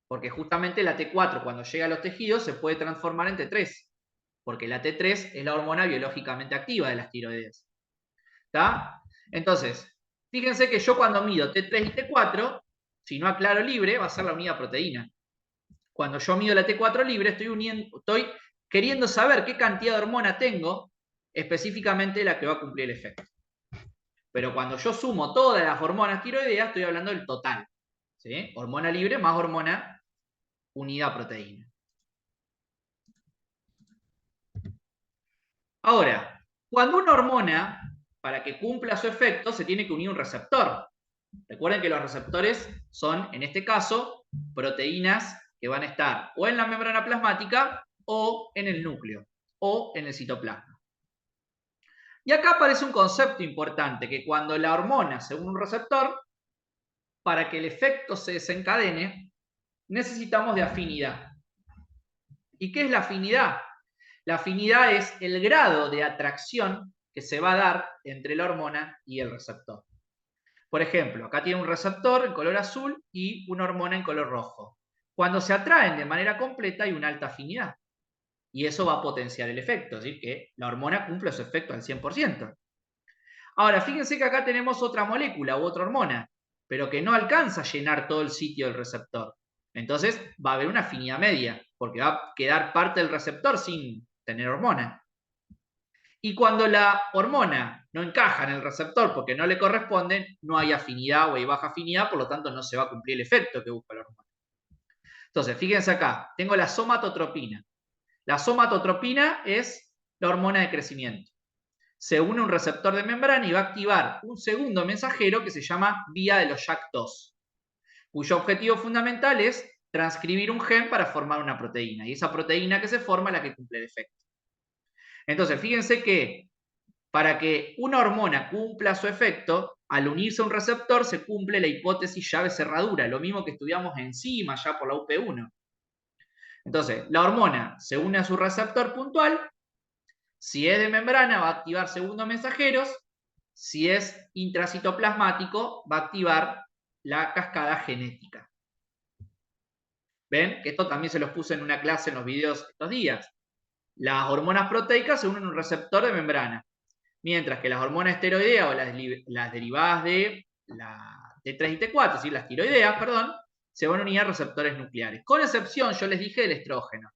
A: porque justamente la T4 cuando llega a los tejidos se puede transformar en T3, porque la T3 es la hormona biológicamente activa de las tiroides. ¿Está? Entonces, fíjense que yo cuando mido T3 y T4, si no aclaro libre, va a ser la unida proteína. Cuando yo mido la T4 libre, estoy queriendo saber qué cantidad de hormona tengo, específicamente la que va a cumplir el efecto. Pero cuando yo sumo todas las hormonas tiroideas, estoy hablando del total. ¿Sí? Hormona libre más hormona unida proteína. Ahora, cuando una hormona, para que cumpla su efecto, se tiene que unir un receptor. Recuerden que los receptores son, en este caso, proteínas que van a estar o en la membrana plasmática o en el núcleo o en el citoplasma. Y acá aparece un concepto importante, que cuando la hormona se une a un receptor, para que el efecto se desencadene, necesitamos de afinidad. ¿Y qué es la afinidad? La afinidad es el grado de atracción que se va a dar entre la hormona y el receptor. Por ejemplo, acá tiene un receptor en color azul y una hormona en color rojo. Cuando se atraen de manera completa hay una alta afinidad. Y eso va a potenciar el efecto, es decir, que la hormona cumple su efecto al 100%. Ahora, fíjense que acá tenemos otra molécula u otra hormona, pero que no alcanza a llenar todo el sitio del receptor. Entonces va a haber una afinidad media, porque va a quedar parte del receptor sin tener hormona. Y cuando la hormona no encaja en el receptor porque no le corresponde, no hay afinidad o hay baja afinidad, por lo tanto no se va a cumplir el efecto que busca la hormona. Entonces, fíjense acá, tengo la somatotropina. La somatotropina es la hormona de crecimiento. Se une a un receptor de membrana y va a activar un segundo mensajero que se llama vía de los JAK2, cuyo objetivo fundamental es transcribir un gen para formar una proteína. Y esa proteína que se forma es la que cumple el efecto. Entonces, fíjense que para que una hormona cumpla su efecto, al unirse a un receptor se cumple la hipótesis llave-cerradura, lo mismo que estudiamos encima ya por la UP1. Entonces, la hormona se une a su receptor puntual. Si es de membrana, va a activar segundos mensajeros. Si es intracitoplasmático, va a activar la cascada genética. ¿Ven? Que esto también se los puse en una clase en los videos estos días. Las hormonas proteicas se unen a un receptor de membrana, mientras que las hormonas esteroideas o las derivadas de la T3 y T4, es decir, las tiroideas, perdón, se van a unir a receptores nucleares. Con excepción, yo les dije, del estrógeno.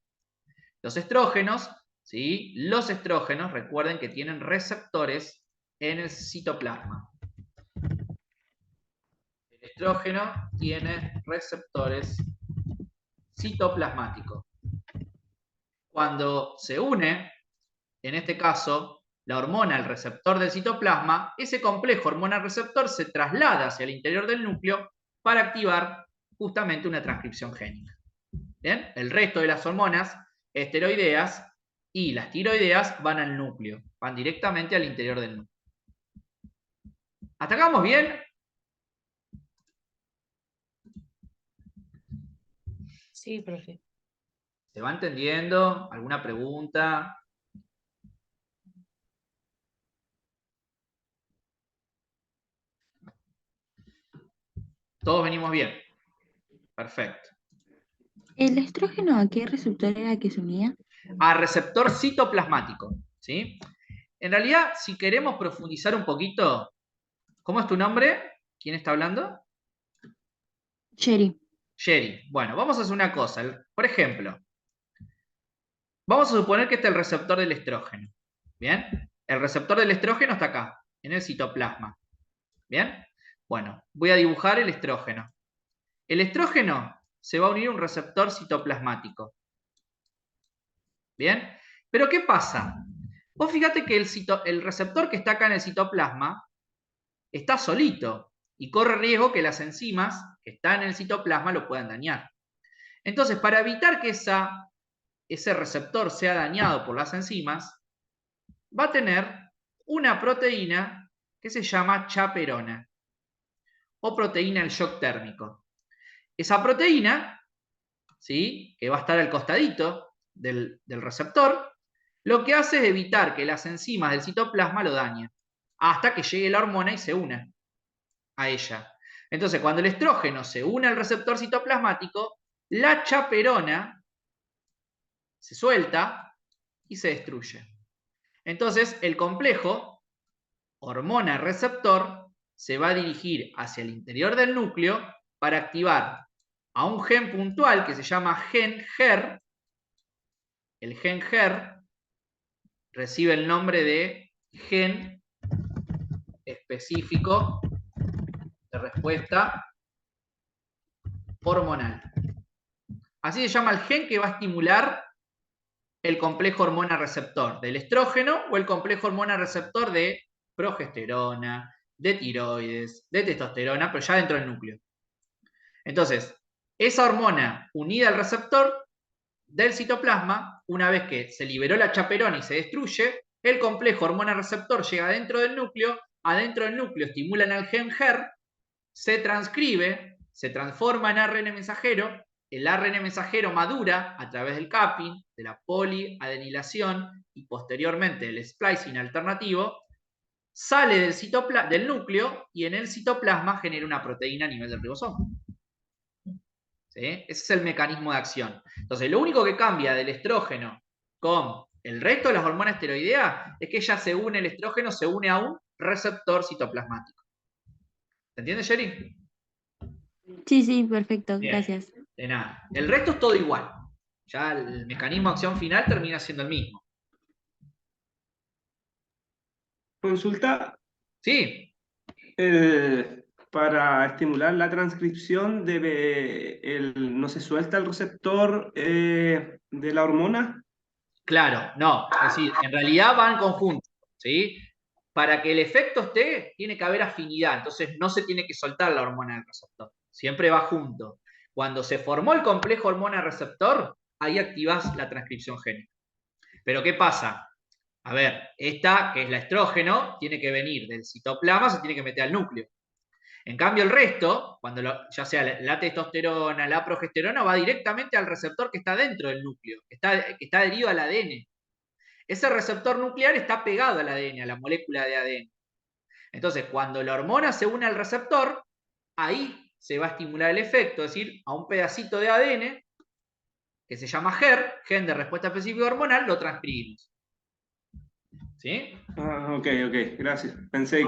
A: Los estrógenos, ¿sí? Los estrógenos, recuerden que tienen receptores en el citoplasma. El estrógeno tiene receptores citoplasmáticos. Cuando se une, en este caso, la hormona al receptor del citoplasma, ese complejo hormona-receptor se traslada hacia el interior del núcleo para activar justamente una transcripción génica. ¿Bien? El resto de las hormonas esteroideas y las tiroideas van al núcleo, van directamente al interior del núcleo. ¿Hasta acá vamos bien?
C: Sí, profe.
A: ¿Se va entendiendo? ¿Alguna pregunta? Todos venimos bien. Perfecto.
H: ¿El estrógeno a qué receptor era que se unía?
A: A receptor citoplasmático, ¿sí? En realidad, si queremos profundizar un poquito, ¿cómo es tu nombre? ¿Quién está hablando?
H: Sherry.
A: Sherry. Bueno, vamos a hacer una cosa. Por ejemplo, vamos a suponer que este es el receptor del estrógeno. ¿Bien? El receptor del estrógeno está acá, en el citoplasma. ¿Bien? Bueno, voy a dibujar el estrógeno. El estrógeno se va a unir a un receptor citoplasmático. ¿Bien? Pero ¿qué pasa? Vos fíjate que el receptor que está acá en el citoplasma está solito y corre riesgo que las enzimas que están en el citoplasma lo puedan dañar. Entonces, para evitar que ese receptor sea dañado por las enzimas, va a tener una proteína que se llama chaperona o proteína del shock térmico. Esa proteína, ¿sí?, que va a estar al costadito del receptor, lo que hace es evitar que las enzimas del citoplasma lo dañen, hasta que llegue la hormona y se una a ella. Entonces, cuando el estrógeno se une al receptor citoplasmático, la chaperona se suelta y se destruye. Entonces, el complejo hormona-receptor se va a dirigir hacia el interior del núcleo para activar a un gen puntual que se llama gen HER. El gen HER recibe el nombre de gen específico de respuesta hormonal. Así se llama el gen que va a estimular el complejo hormona-receptor del estrógeno o el complejo hormona-receptor de progesterona, de tiroides, de testosterona, pero ya dentro del núcleo. Entonces, esa hormona unida al receptor del citoplasma, una vez que se liberó la chaperona y se destruye, el complejo hormona-receptor llega adentro del núcleo estimulan al gen HER, se transcribe, se transforma en ARN mensajero, el ARN mensajero madura a través del capping, de la poliadenilación y posteriormente del splicing alternativo, sale del núcleo y en el citoplasma genera una proteína a nivel del ribosoma. ¿Sí? Ese es el mecanismo de acción. Entonces, lo único que cambia del estrógeno con el resto de las hormonas esteroideas es que el estrógeno se une a un receptor citoplasmático. ¿Se entiende, Sherry?
H: Sí, sí, perfecto,
A: Bien.
H: gracias.
A: De nada. El resto es todo igual. Ya el mecanismo de acción final termina siendo el mismo.
D: Consulta,
A: ¿Sí?
D: para estimular la transcripción no se suelta el receptor de la hormona.
A: Claro, no. Es decir, en realidad van conjuntos. ¿Sí? Para que el efecto esté, tiene que haber afinidad. Entonces no se tiene que soltar la hormona del receptor. Siempre va junto. Cuando se formó el complejo hormona-receptor, ahí activas la transcripción génica. Pero ¿qué pasa? A ver, esta, que es la estrógeno, tiene que venir del citoplasma, se tiene que meter al núcleo. En cambio, el resto, ya sea la testosterona, la progesterona, va directamente al receptor que está dentro del núcleo, que está adherido al ADN. Ese receptor nuclear está pegado al ADN, a la molécula de ADN. Entonces, cuando la hormona se une al receptor, ahí se va a estimular el efecto, es decir, a un pedacito de ADN que se llama GER, gen de respuesta específica hormonal, lo transcribimos. ¿Sí?
D: Ah, ok, gracias. Pensé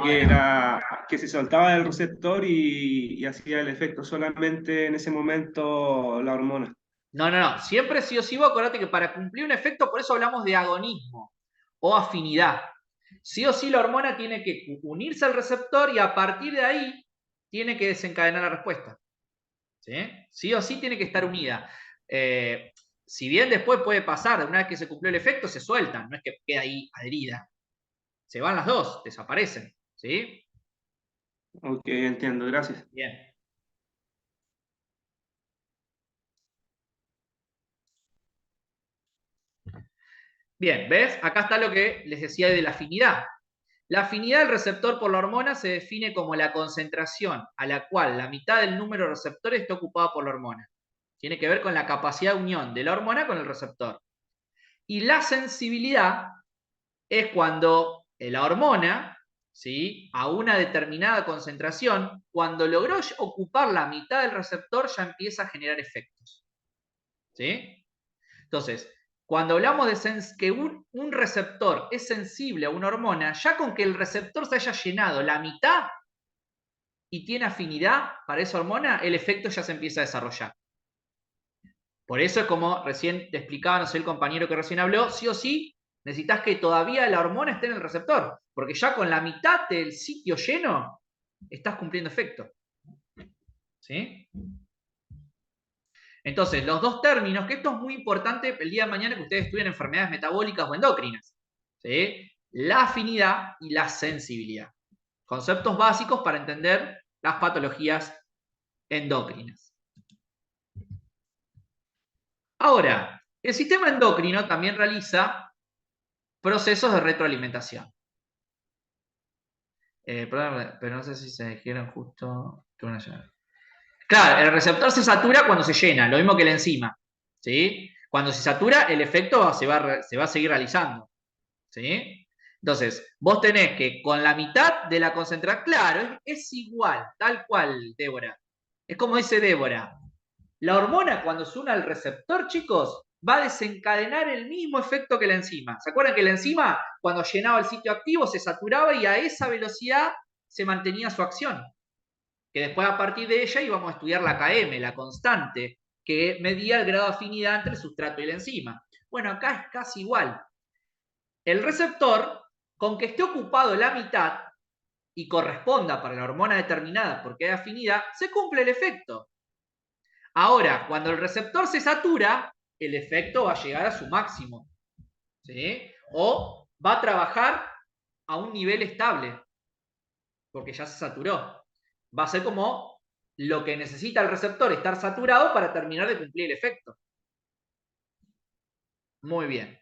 D: que se soltaba el receptor y hacía el efecto solamente en ese momento la hormona.
A: No. Siempre sí o sí, vos acordate que para cumplir un efecto, por eso hablamos de agonismo o afinidad. Sí o sí la hormona tiene que unirse al receptor y a partir de ahí tiene que desencadenar la respuesta. ¿Sí? Sí o sí tiene que estar unida. Si bien después puede pasar, una vez que se cumplió el efecto, se sueltan, no es que queda ahí adherida. Se van las dos, desaparecen. ¿Sí?
D: Ok, entiendo, gracias.
A: Bien. Bien, ¿ves? Acá está lo que les decía de la afinidad. La afinidad del receptor por la hormona se define como la concentración a la cual la mitad del número de receptores está ocupada por la hormona. Tiene que ver con la capacidad de unión de la hormona con el receptor. Y la sensibilidad es cuando la hormona, ¿sí?, a una determinada concentración, cuando logró ocupar la mitad del receptor, ya empieza a generar efectos. ¿Sí? Entonces, cuando hablamos de que un receptor es sensible a una hormona, ya con que el receptor se haya llenado la mitad y tiene afinidad para esa hormona, el efecto ya se empieza a desarrollar. Por eso es como recién te explicaba, no sé, el compañero que recién habló, sí o sí necesitas que todavía la hormona esté en el receptor, porque ya con la mitad del sitio lleno estás cumpliendo efecto. ¿Sí? Entonces, los dos términos, que esto es muy importante el día de mañana que ustedes estudien enfermedades metabólicas o endocrinas. ¿Sí? La afinidad y la sensibilidad. Conceptos básicos para entender las patologías endocrinas. Ahora, el sistema endocrino también realiza procesos de retroalimentación. Pero no sé si se dijeron justo. Claro, el receptor se satura cuando se llena, lo mismo que la enzima. ¿Sí? Cuando se satura, el efecto se va a seguir realizando. ¿Sí? Entonces, vos tenés que con la mitad de la concentración, claro, es igual, tal cual, Débora. Es como dice Débora. La hormona, cuando se une al receptor, chicos, va a desencadenar el mismo efecto que la enzima. ¿Se acuerdan que la enzima, cuando llenaba el sitio activo, se saturaba y a esa velocidad se mantenía su acción? Que después, a partir de ella, íbamos a estudiar la KM, la constante, que medía el grado de afinidad entre el sustrato y la enzima. Bueno, acá es casi igual. El receptor, con que esté ocupado la mitad y corresponda para la hormona determinada porque hay afinidad, se cumple el efecto. Ahora, cuando el receptor se satura, el efecto va a llegar a su máximo. ¿Sí? O va a trabajar a un nivel estable, porque ya se saturó. Va a ser como lo que necesita el receptor, estar saturado para terminar de cumplir el efecto. Muy bien.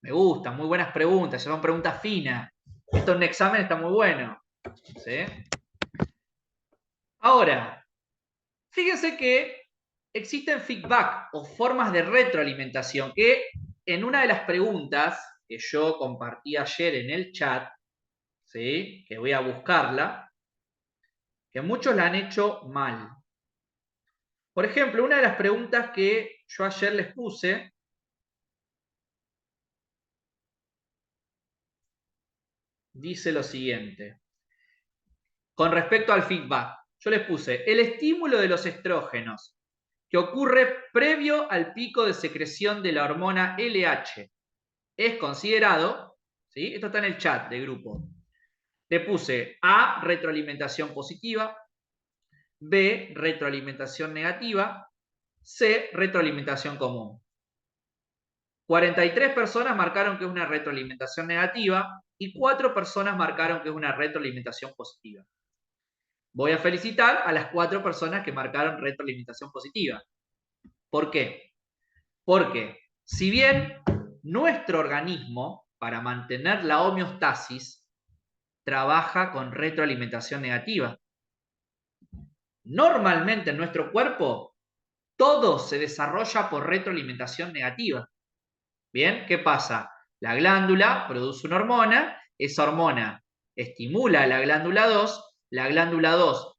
A: Me gusta, muy buenas preguntas, son preguntas finas. Esto en un examen está muy bueno. ¿Sí? Ahora, fíjense que existen feedback o formas de retroalimentación que en una de las preguntas que yo compartí ayer en el chat, ¿sí?, que voy a buscarla, que muchos la han hecho mal. Por ejemplo, una de las preguntas que yo ayer les puse dice lo siguiente. Con respecto al feedback, yo les puse el estímulo de los estrógenos que ocurre previo al pico de secreción de la hormona LH es considerado, ¿sí? Esto está en el chat de grupo. Le puse A, retroalimentación positiva, B, retroalimentación negativa, C, retroalimentación común. 43 personas marcaron que es una retroalimentación negativa y 4 personas marcaron que es una retroalimentación positiva. Voy a felicitar a las 4 personas que marcaron retroalimentación positiva. ¿Por qué? Porque si bien nuestro organismo, para mantener la homeostasis, trabaja con retroalimentación negativa. Normalmente en nuestro cuerpo todo se desarrolla por retroalimentación negativa. Bien, ¿qué pasa? La glándula produce una hormona, esa hormona estimula a la glándula 2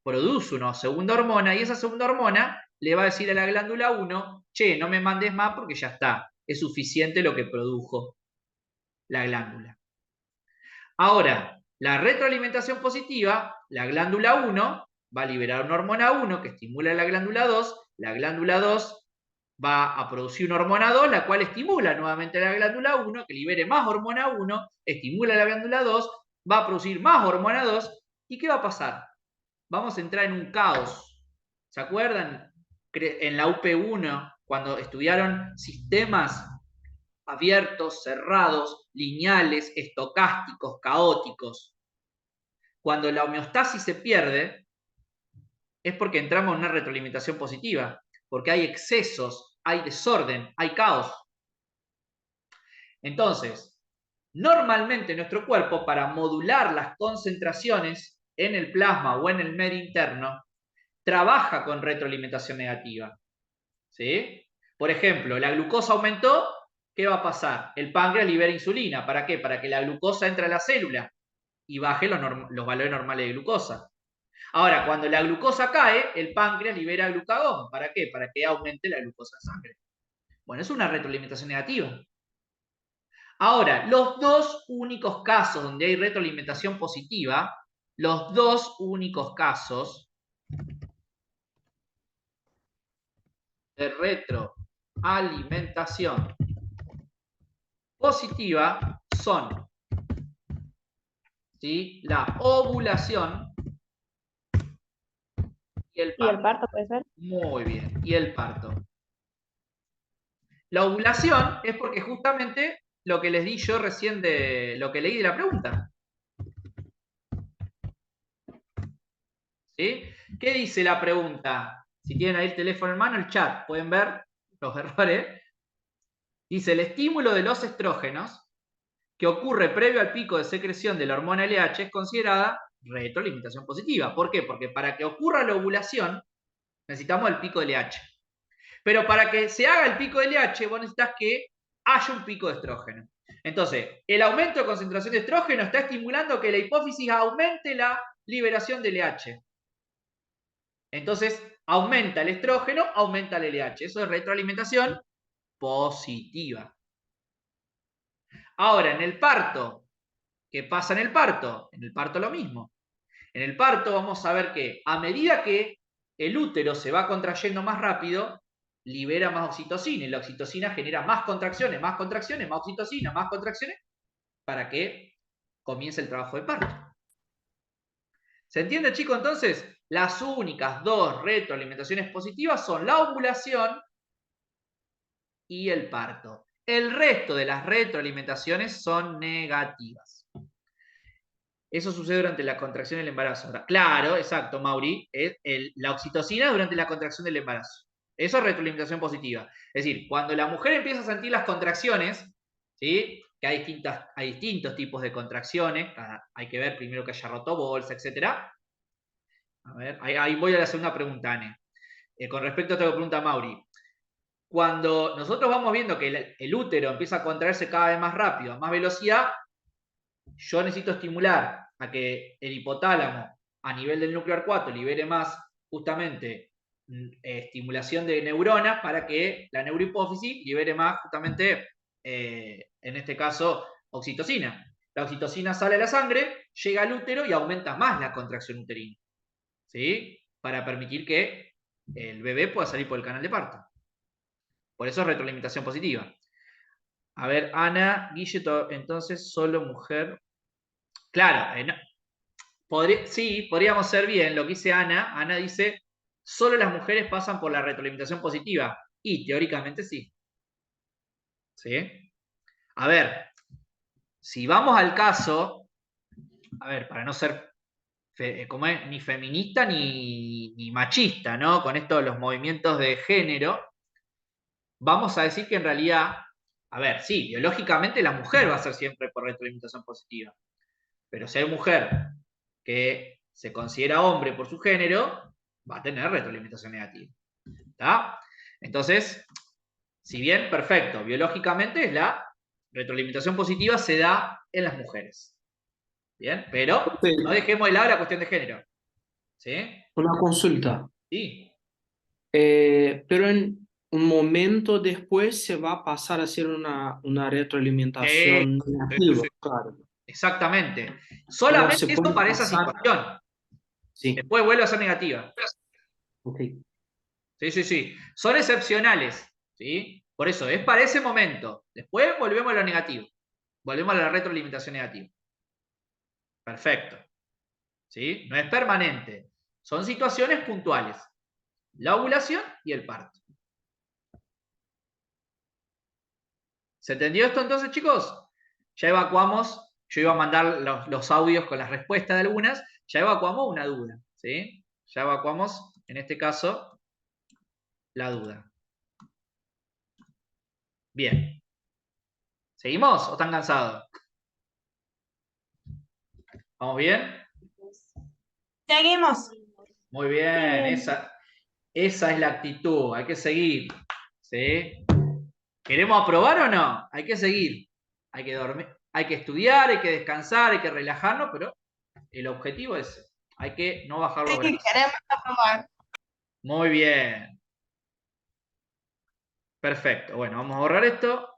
A: produce una segunda hormona y esa segunda hormona le va a decir a la glándula 1, che, no me mandes más porque ya está, es suficiente lo que produjo la glándula. Ahora, la retroalimentación positiva, la glándula 1 va a liberar una hormona 1 que estimula a la glándula 2 va a producir una hormona 2, la cual estimula nuevamente a la glándula 1, que libere más hormona 1, estimula a la glándula 2, va a producir más hormona 2, ¿y qué va a pasar? Vamos a entrar en un caos. ¿Se acuerdan? En la UP1, cuando estudiaron sistemas abiertos, cerrados, lineales, estocásticos, caóticos. Cuando la homeostasis se pierde, es porque entramos en una retroalimentación positiva, porque hay excesos, hay desorden, hay caos. Entonces, normalmente nuestro cuerpo, para modular las concentraciones en el plasma o en el medio interno, trabaja con retroalimentación negativa. ¿Sí? Por ejemplo, la glucosa aumentó, ¿qué va a pasar? El páncreas libera insulina. ¿Para qué? Para que la glucosa entre a la célula y baje los valores normales de glucosa. Ahora, cuando la glucosa cae, el páncreas libera glucagón. ¿Para qué? Para que aumente la glucosa en sangre. Bueno, es una retroalimentación negativa. Ahora, los dos únicos casos donde hay retroalimentación positiva, los dos únicos casos de retroalimentación positiva son, ¿sí?, la ovulación y el parto.
B: ¿Y el parto puede ser?
A: Muy bien, y el parto. La ovulación es porque justamente lo que les di yo recién de lo que leí de la pregunta. ¿Sí? ¿Qué dice la pregunta? Si tienen ahí el teléfono en mano, el chat, pueden ver los errores. Dice, el estímulo de los estrógenos que ocurre previo al pico de secreción de la hormona LH es considerada retroalimentación positiva. ¿Por qué? Porque para que ocurra la ovulación necesitamos el pico de LH. Pero para que se haga el pico de LH vos necesitas que haya un pico de estrógeno. Entonces, el aumento de concentración de estrógeno está estimulando que la hipófisis aumente la liberación de LH. Entonces, aumenta el estrógeno, aumenta el LH. Eso es retroalimentación positiva. Ahora, en el parto, ¿qué pasa en el parto? En el parto lo mismo. En el parto vamos a ver que a medida que el útero se va contrayendo más rápido, libera más oxitocina y la oxitocina genera más contracciones, más oxitocina, más contracciones, para que comience el trabajo de parto. ¿Se entiende, chicos? Entonces, las únicas dos retroalimentaciones positivas son la ovulación y el parto. El resto de las retroalimentaciones son negativas. Eso sucede durante la contracción del embarazo. Claro, exacto, Mauri. La oxitocina durante la contracción del embarazo. Eso es retroalimentación positiva. Es decir, cuando la mujer empieza a sentir las contracciones, ¿sí?, que hay distintos tipos de contracciones, hay que ver primero que haya roto bolsa, etc. A ver, ahí voy a la segunda pregunta, Ane. Con respecto a esta pregunta, Mauri. Cuando nosotros vamos viendo que el útero empieza a contraerse cada vez más rápido, a más velocidad, yo necesito estimular a que el hipotálamo a nivel del núcleo arcuato libere más justamente estimulación de neuronas para que la neurohipófisis libere más justamente, en este caso, oxitocina. La oxitocina sale a la sangre, llega al útero y aumenta más la contracción uterina, ¿sí? Para permitir que el bebé pueda salir por el canal de parto. Por eso es retroalimentación positiva. A ver, Ana, Guille, entonces solo mujer. Claro, sí, podríamos ser bien lo que dice Ana. Ana dice, solo las mujeres pasan por la retroalimentación positiva. Y teóricamente sí. ¿Sí? A ver, si vamos al caso, a ver, para no ser como es, ni feminista ni machista, ¿no? Con esto de los movimientos de género, vamos a decir que en realidad, a ver, sí, biológicamente la mujer va a ser siempre por retroalimentación positiva. Pero si hay mujer que se considera hombre por su género, va a tener retroalimentación negativa. ¿Está? Entonces, si bien, perfecto, biológicamente la retroalimentación positiva se da en las mujeres. Bien, pero no dejemos de lado la cuestión de género. ¿Sí?
I: Una consulta.
A: Sí.
I: Pero en un momento después se va a pasar a hacer una retroalimentación negativa,
A: sí.
I: claro.
A: Exactamente. Solamente eso para esa
I: pasar...
A: situación.
I: Sí.
A: Después vuelve a ser negativa.
I: Ok.
A: Sí. Son excepcionales. ¿Sí? Por eso, es para ese momento. Después volvemos a lo negativo. Volvemos a la retroalimentación negativa. Perfecto. ¿Sí? No es permanente. Son situaciones puntuales. La ovulación y el parto. ¿Se entendió esto entonces, chicos? Ya evacuamos. Yo iba a mandar los audios con las respuestas de algunas. Ya evacuamos una duda. ¿Sí? Ya evacuamos, en este caso, la duda. Bien. ¿Seguimos o están cansados? ¿Vamos bien?
J: Seguimos.
A: Muy bien. Esa es la actitud. Hay que seguir. ¿Sí? ¿Queremos aprobar o no? Hay que seguir. Hay que dormir. Hay que estudiar, hay que descansar, hay que relajarnos, pero el objetivo es, hay que no bajar los brazos.
J: Queremos aprobar.
A: Muy bien. Perfecto. Bueno, vamos a borrar esto.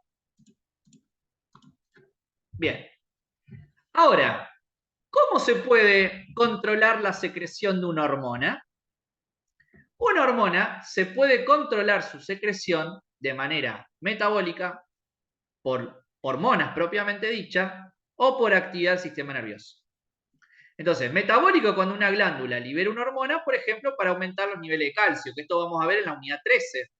A: Bien. Ahora, ¿cómo se puede controlar la secreción de una hormona? Una hormona se puede controlar su secreción de manera metabólica por hormonas propiamente dichas o por actividad del sistema nervioso. Entonces, metabólico cuando una glándula libera una hormona, por ejemplo, para aumentar los niveles de calcio, que esto vamos a ver en la unidad 13.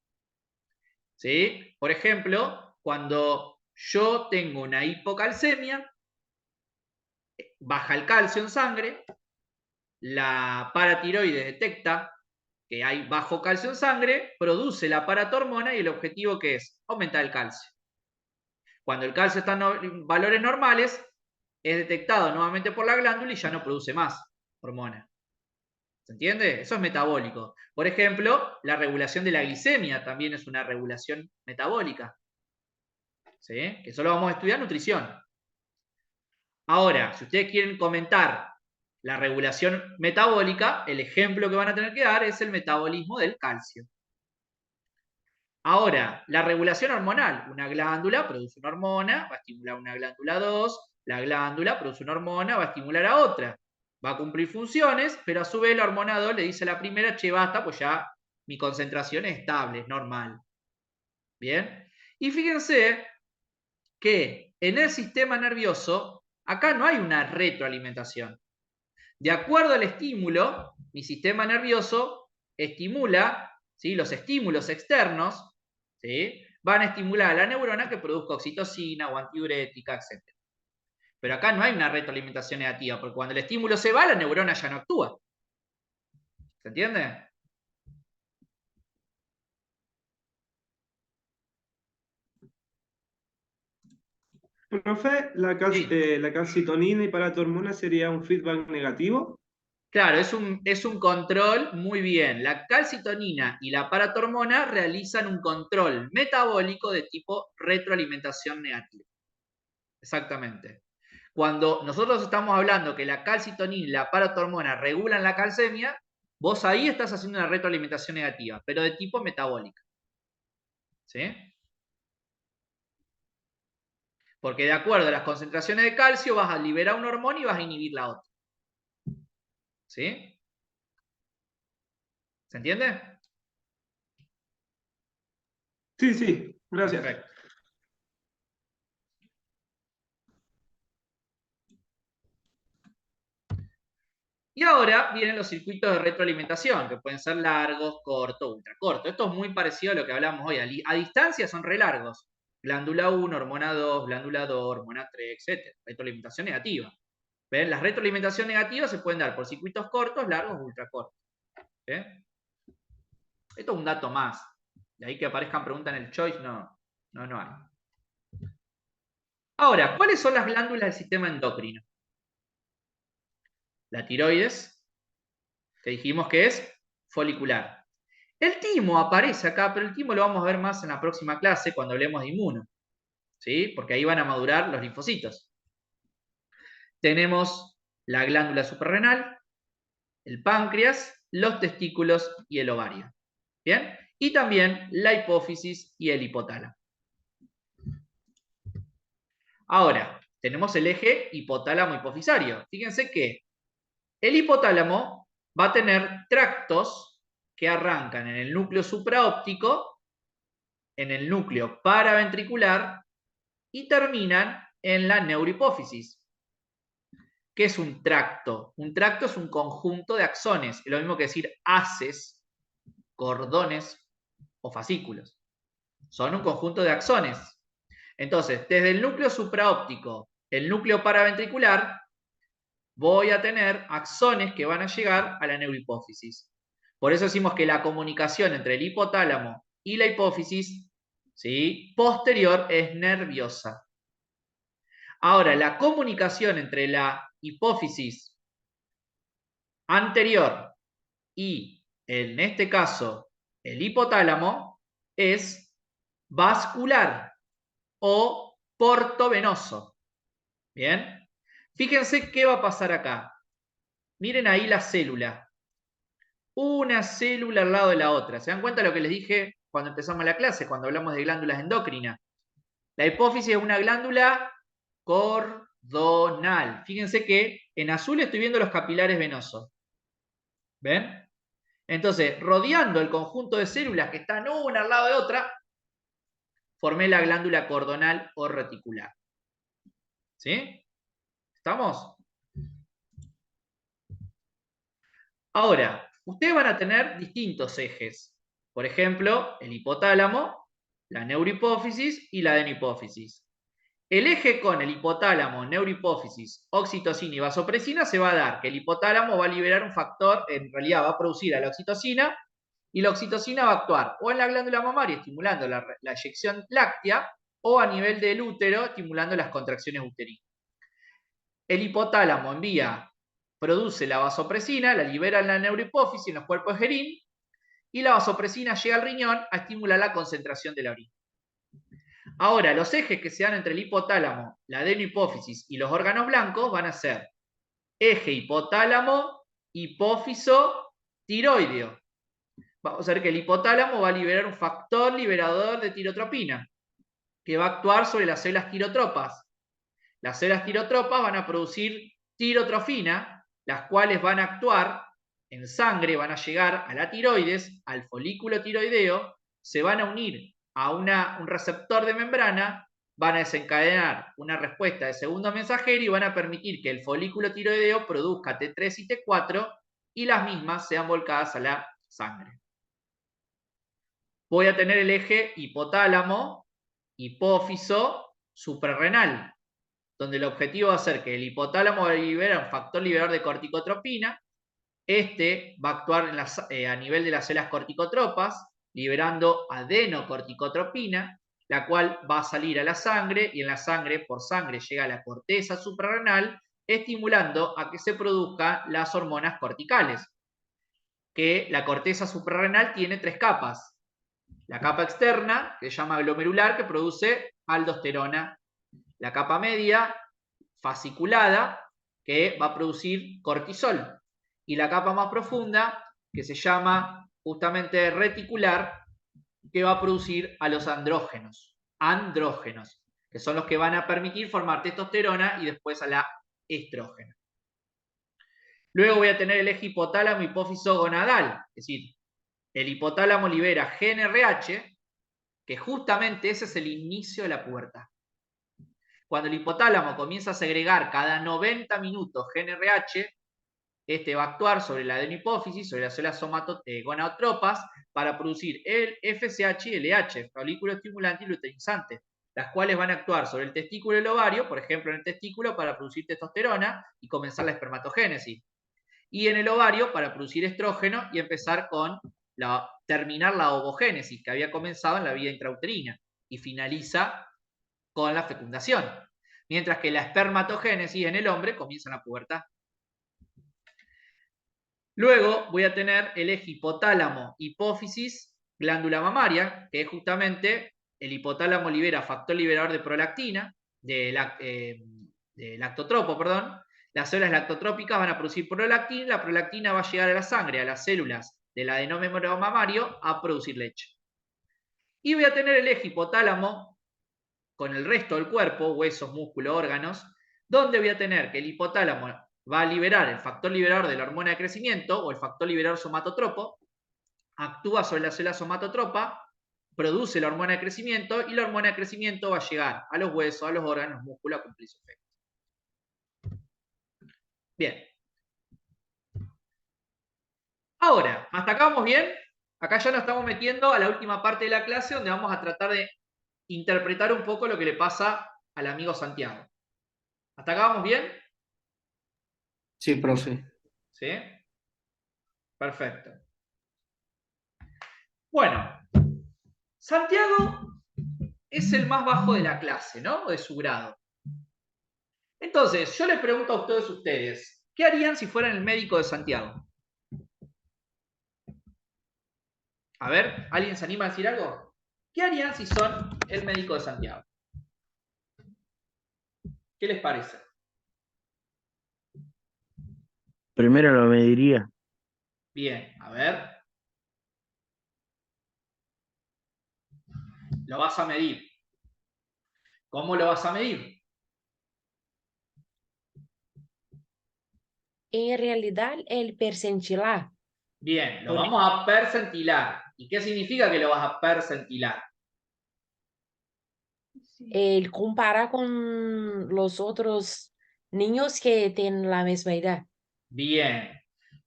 A: ¿Sí? Por ejemplo, cuando yo tengo una hipocalcemia, baja el calcio en sangre, la paratiroides detecta que hay bajo calcio en sangre, produce la paratormona y el objetivo que es aumentar el calcio. Cuando el calcio está en valores normales, es detectado nuevamente por la glándula y ya no produce más hormona. ¿Se entiende? Eso es metabólico. Por ejemplo, la regulación de la glicemia también es una regulación metabólica. ¿Sí? Que solo vamos a estudiar nutrición. Ahora, si ustedes quieren comentar la regulación metabólica, el ejemplo que van a tener que dar es el metabolismo del calcio. Ahora, la regulación hormonal. Una glándula produce una hormona, va a estimular una glándula 2, la glándula produce una hormona, va a estimular a otra. Va a cumplir funciones, pero a su vez la hormona 2 le dice a la primera, che, basta, pues ya mi concentración es estable, es normal. ¿Bien? Y fíjense que en el sistema nervioso, acá no hay una retroalimentación. De acuerdo al estímulo, mi sistema nervioso estimula, ¿sí? Los estímulos externos, ¿sí? Van a estimular a la neurona que produzca oxitocina o antidiurética, etc. Pero acá no hay una retroalimentación negativa, porque cuando el estímulo se va, la neurona ya no actúa. ¿Se entiende?
D: Profe, la calcitonina y paratormona sería un feedback negativo.
A: Claro, es un control muy bien. La calcitonina y la paratormona realizan un control metabólico de tipo retroalimentación negativa. Exactamente. Cuando nosotros estamos hablando que la calcitonina y la paratormona regulan la calcemia, Vos ahí estás haciendo una retroalimentación negativa, pero de tipo metabólica. ¿Sí? Porque de acuerdo a las concentraciones de calcio vas a liberar una hormona y vas a inhibir la otra. ¿Sí? ¿Se entiende?
D: Sí, sí, gracias.
A: Perfecto. Y ahora vienen los circuitos de retroalimentación, que pueden ser largos, cortos, ultracortos. Esto es muy parecido a lo que hablamos hoy. A distancia son re largos. Glándula 1, hormona 2, glándula 2, hormona 3, etc. Retroalimentación negativa. ¿Ven? Las retroalimentaciones negativas se pueden dar por circuitos cortos, largos o ultracortos. ¿Ven? Esto es un dato más. De ahí que aparezcan preguntas en el choice, no hay. Ahora, ¿cuáles son las glándulas del sistema endocrino? La tiroides, que dijimos que es folicular. El timo aparece acá, pero el timo lo vamos a ver más en la próxima clase cuando hablemos de inmuno. ¿Sí? Porque ahí van a madurar los linfocitos. Tenemos la glándula suprarrenal, el páncreas, los testículos y el ovario. ¿Bien? Y también la hipófisis y el hipotálamo. Ahora, tenemos el eje hipotálamo-hipofisario. Fíjense que el hipotálamo va a tener tractos que arrancan en el núcleo supraóptico, en el núcleo paraventricular y terminan en la neurohipófisis. ¿Qué es un tracto? Un tracto es un conjunto de axones, es lo mismo que decir haces, cordones o fascículos. Son un conjunto de axones. Entonces, desde el núcleo supraóptico, el núcleo paraventricular, voy a tener axones que van a llegar a la neurohipófisis. Por eso decimos que la comunicación entre el hipotálamo y la hipófisis, ¿sí?, posterior es nerviosa. Ahora, la comunicación entre la hipófisis anterior y, en este caso, el hipotálamo, es vascular o portovenoso. ¿Bien? Fíjense qué va a pasar acá. Miren ahí la célula. Una célula al lado de la otra. ¿Se dan cuenta de lo que les dije cuando empezamos la clase, cuando hablamos de glándulas endocrinas? La hipófisis es una glándula cordonal. Fíjense que en azul estoy viendo los capilares venosos. ¿Ven? Entonces, rodeando el conjunto de células que están una al lado de otra, formé la glándula cordonal o reticular. ¿Sí? ¿Estamos? Ahora, ustedes van a tener distintos ejes. Por ejemplo, el hipotálamo, la neurohipófisis y la adenopófisis. El eje con el hipotálamo, neurohipófisis, oxitocina y vasopresina se va a dar que el hipotálamo va a liberar un factor, en realidad va a producir a la oxitocina, y la oxitocina va a actuar o en la glándula mamaria estimulando la eyección láctea o a nivel del útero estimulando las contracciones uterinas. El hipotálamo produce la vasopresina, la libera en la neurohipófisis, en los cuerpos de Gerin, y la vasopresina llega al riñón a estimular la concentración de la orina. Ahora, los ejes que se dan entre el hipotálamo, la adenohipófisis y los órganos blancos van a ser eje hipotálamo, hipófiso, tiroideo. Vamos a ver que el hipotálamo va a liberar un factor liberador de tirotropina, que va a actuar sobre las células tirotropas. Las células tirotropas van a producir tirotrofina, las cuales van a actuar en sangre, van a llegar a la tiroides, al folículo tiroideo, se van a unir a un receptor de membrana, van a desencadenar una respuesta de segundo mensajero y van a permitir que el folículo tiroideo produzca T3 y T4 y las mismas sean volcadas a la sangre. Voy a tener el eje hipotálamo, hipófiso, suprarrenal, donde el objetivo va a ser que el hipotálamo libera un factor liberador de corticotropina. Este va a actuar a nivel de las células corticotropas, liberando adenocorticotropina, la cual va a salir a la sangre y en la sangre, por sangre, llega a la corteza suprarrenal, estimulando a que se produzcan las hormonas corticales. Que la corteza suprarrenal tiene 3 capas. La capa externa, que se llama glomerular, que produce aldosterona. La capa media, fasciculada, que va a producir cortisol. Y la capa más profunda, que se llama justamente reticular, que va a producir a los andrógenos, que son los que van a permitir formar testosterona y después a la estrógena. Luego voy a tener el eje hipotálamo hipófiso gonadal, es decir, el hipotálamo libera GnRH, que justamente ese es el inicio de la pubertad. Cuando el hipotálamo comienza a segregar cada 90 minutos GnRH, este va a actuar sobre la adenohipófisis, sobre las células gonadotropas, para producir el FSH y LH, folículo estimulante y luteinizante, las cuales van a actuar sobre el testículo y el ovario, por ejemplo en el testículo para producir testosterona y comenzar la espermatogénesis, y en el ovario para producir estrógeno y empezar con terminar la ovogénesis que había comenzado en la vía intrauterina y finaliza con la fecundación, mientras que la espermatogénesis en el hombre comienza en la pubertad. Luego voy a tener el eje hipotálamo, hipófisis, glándula mamaria, que es justamente el hipotálamo libera factor liberador de prolactina, de lactotropo, perdón. Las células lactotrópicas van a producir prolactina, la prolactina va a llegar a la sangre, a las células del adenómero mamario, a producir leche. Y voy a tener el eje hipotálamo con el resto del cuerpo, huesos, músculos, órganos, donde voy a tener que el hipotálamo va a liberar el factor liberador de la hormona de crecimiento o el factor liberador somatotropo, actúa sobre la célula somatotropa, produce la hormona de crecimiento y la hormona de crecimiento va a llegar a los huesos, a los órganos, músculos a cumplir su efecto. Bien. Ahora, ¿hasta acá vamos bien? Acá ya nos estamos metiendo a la última parte de la clase donde vamos a tratar de interpretar un poco lo que le pasa al amigo Santiago. ¿Hasta acá vamos bien?
I: Sí, profe.
A: ¿Sí? Perfecto. Bueno, Santiago es el más bajo de la clase, ¿no? De su grado. Entonces, yo les pregunto a ustedes, ¿qué harían si fueran el médico de Santiago? A ver, ¿alguien se anima a decir algo? ¿Qué harían si son el médico de Santiago? ¿Qué les parece?
E: Primero lo mediría.
A: Bien, a ver. Lo vas a medir. ¿Cómo lo vas a medir?
C: En realidad, el percentilar.
A: Bien, lo vamos a percentilar. ¿Y qué significa que lo vas a percentilar?
C: El comparar con los otros niños que tienen la misma edad.
A: Bien,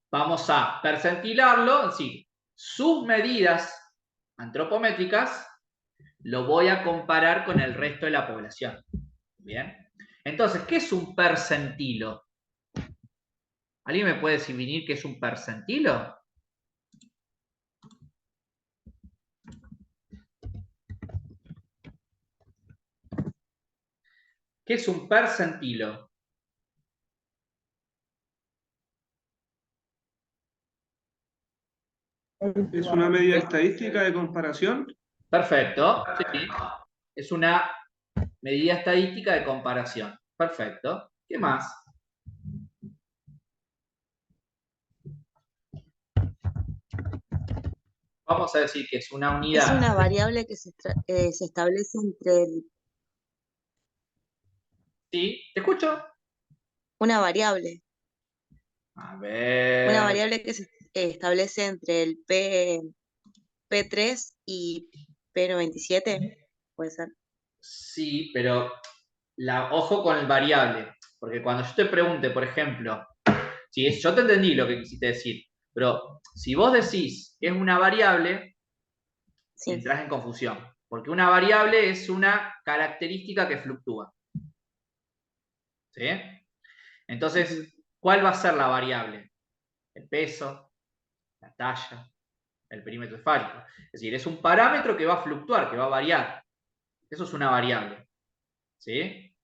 A: vamos a percentilarlo, es decir, sus medidas antropométricas lo voy a comparar con el resto de la población. Bien, entonces, ¿qué es un percentilo? ¿Alguien me puede definir qué es un percentilo? ¿Qué es un percentilo?
D: ¿Es una medida estadística de comparación?
A: Perfecto, sí. Es una medida estadística de comparación. Perfecto. ¿Qué más? Vamos a decir que es una unidad.
J: Es una variable que se establece entre el...
A: Sí, ¿te escucho?
J: Una variable.
A: A ver.
J: Una variable que se establece entre el P3 y P97, puede ser.
A: Sí, pero ojo con el variable. Porque cuando yo te pregunte, por ejemplo, yo te entendí lo que quisiste decir, pero si vos decís que es una variable,
J: Sí.
A: entras en confusión. Porque una variable es una característica que fluctúa. ¿Sí? Entonces, ¿cuál va a ser la variable? El peso, la talla, el perímetro esférico. Es decir, es un parámetro que va a fluctuar, que va a variar. Eso es una variable. ¿Sí?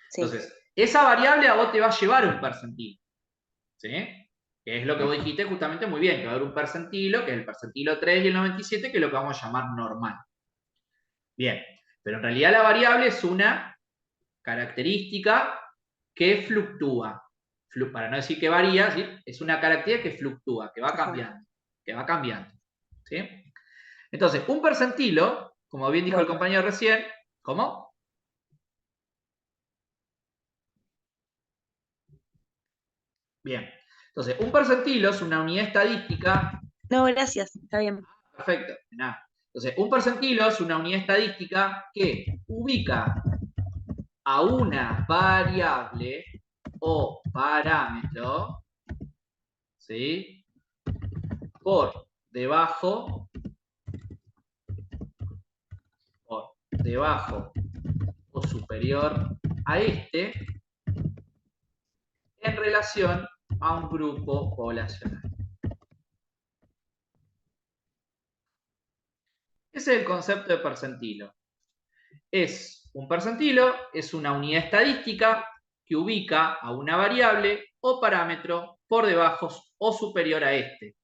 J: Sí.
A: Entonces, esa variable a vos te va a llevar un percentilo. ¿Sí? Que es lo que vos dijiste justamente muy bien, que va a haber un percentilo, que es el percentilo 3 y el 97, que es lo que vamos a llamar normal. Bien, pero en realidad la variable es una característica que fluctúa. Para no decir que varía, ¿sí? Es una característica que fluctúa, que va cambiando. que va cambiando. ¿Sí? Entonces, un percentilo, como bien dijo el compañero recién, ¿cómo? Bien. Entonces, un percentilo es una unidad estadística.
J: No, gracias, está bien.
A: Perfecto. Nada. Entonces, un percentilo es una unidad estadística que ubica a una variable o parámetro, ¿sí?, por debajo o superior a este en relación a un grupo poblacional. Ese es el concepto de percentilo. Un percentilo es una unidad estadística que ubica a una variable o parámetro por debajo o superior a este.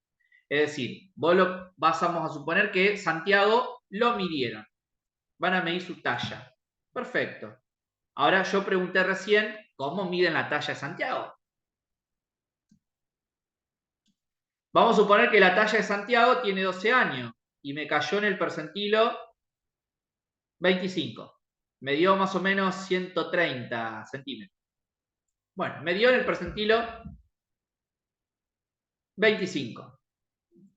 A: Es decir, vamos a suponer que Santiago lo midieron. Van a medir su talla. Perfecto. Ahora yo pregunté recién cómo miden la talla de Santiago. Vamos a suponer que la talla de Santiago tiene 12 años y me cayó en el percentilo 25. Me dio más o menos 130 centímetros. Bueno, me dio en el percentilo 25.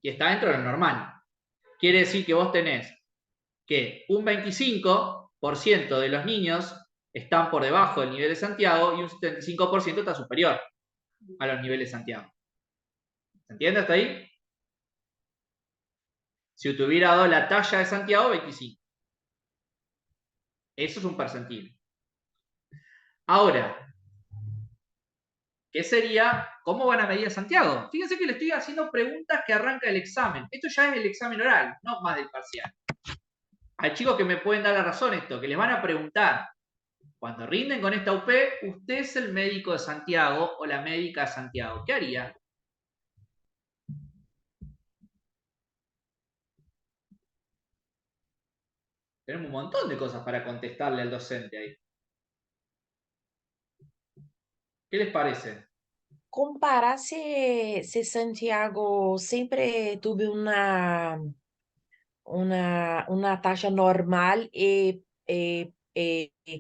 A: Y está dentro de lo normal. Quiere decir que vos tenés que un 25% de los niños están por debajo del nivel de Santiago y un 75% está superior a los niveles de Santiago. ¿Se entiende hasta ahí? Si te hubiera dado la talla de Santiago, 25. Eso es un percentilo. Ahora, ¿qué sería? ¿Cómo van a medir a Santiago? Fíjense que le estoy haciendo preguntas que arranca el examen. Esto ya es el examen oral, no más del parcial. Hay chicos que me pueden dar la razón esto, que les van a preguntar, cuando rinden con esta UP, ¿usted es el médico de Santiago o la médica de Santiago? ¿Qué haría? Tenemos un montón de cosas para contestarle al docente ahí. ¿Qué les parece?
C: Comparar se Santiago sempre tuve una taxa normal e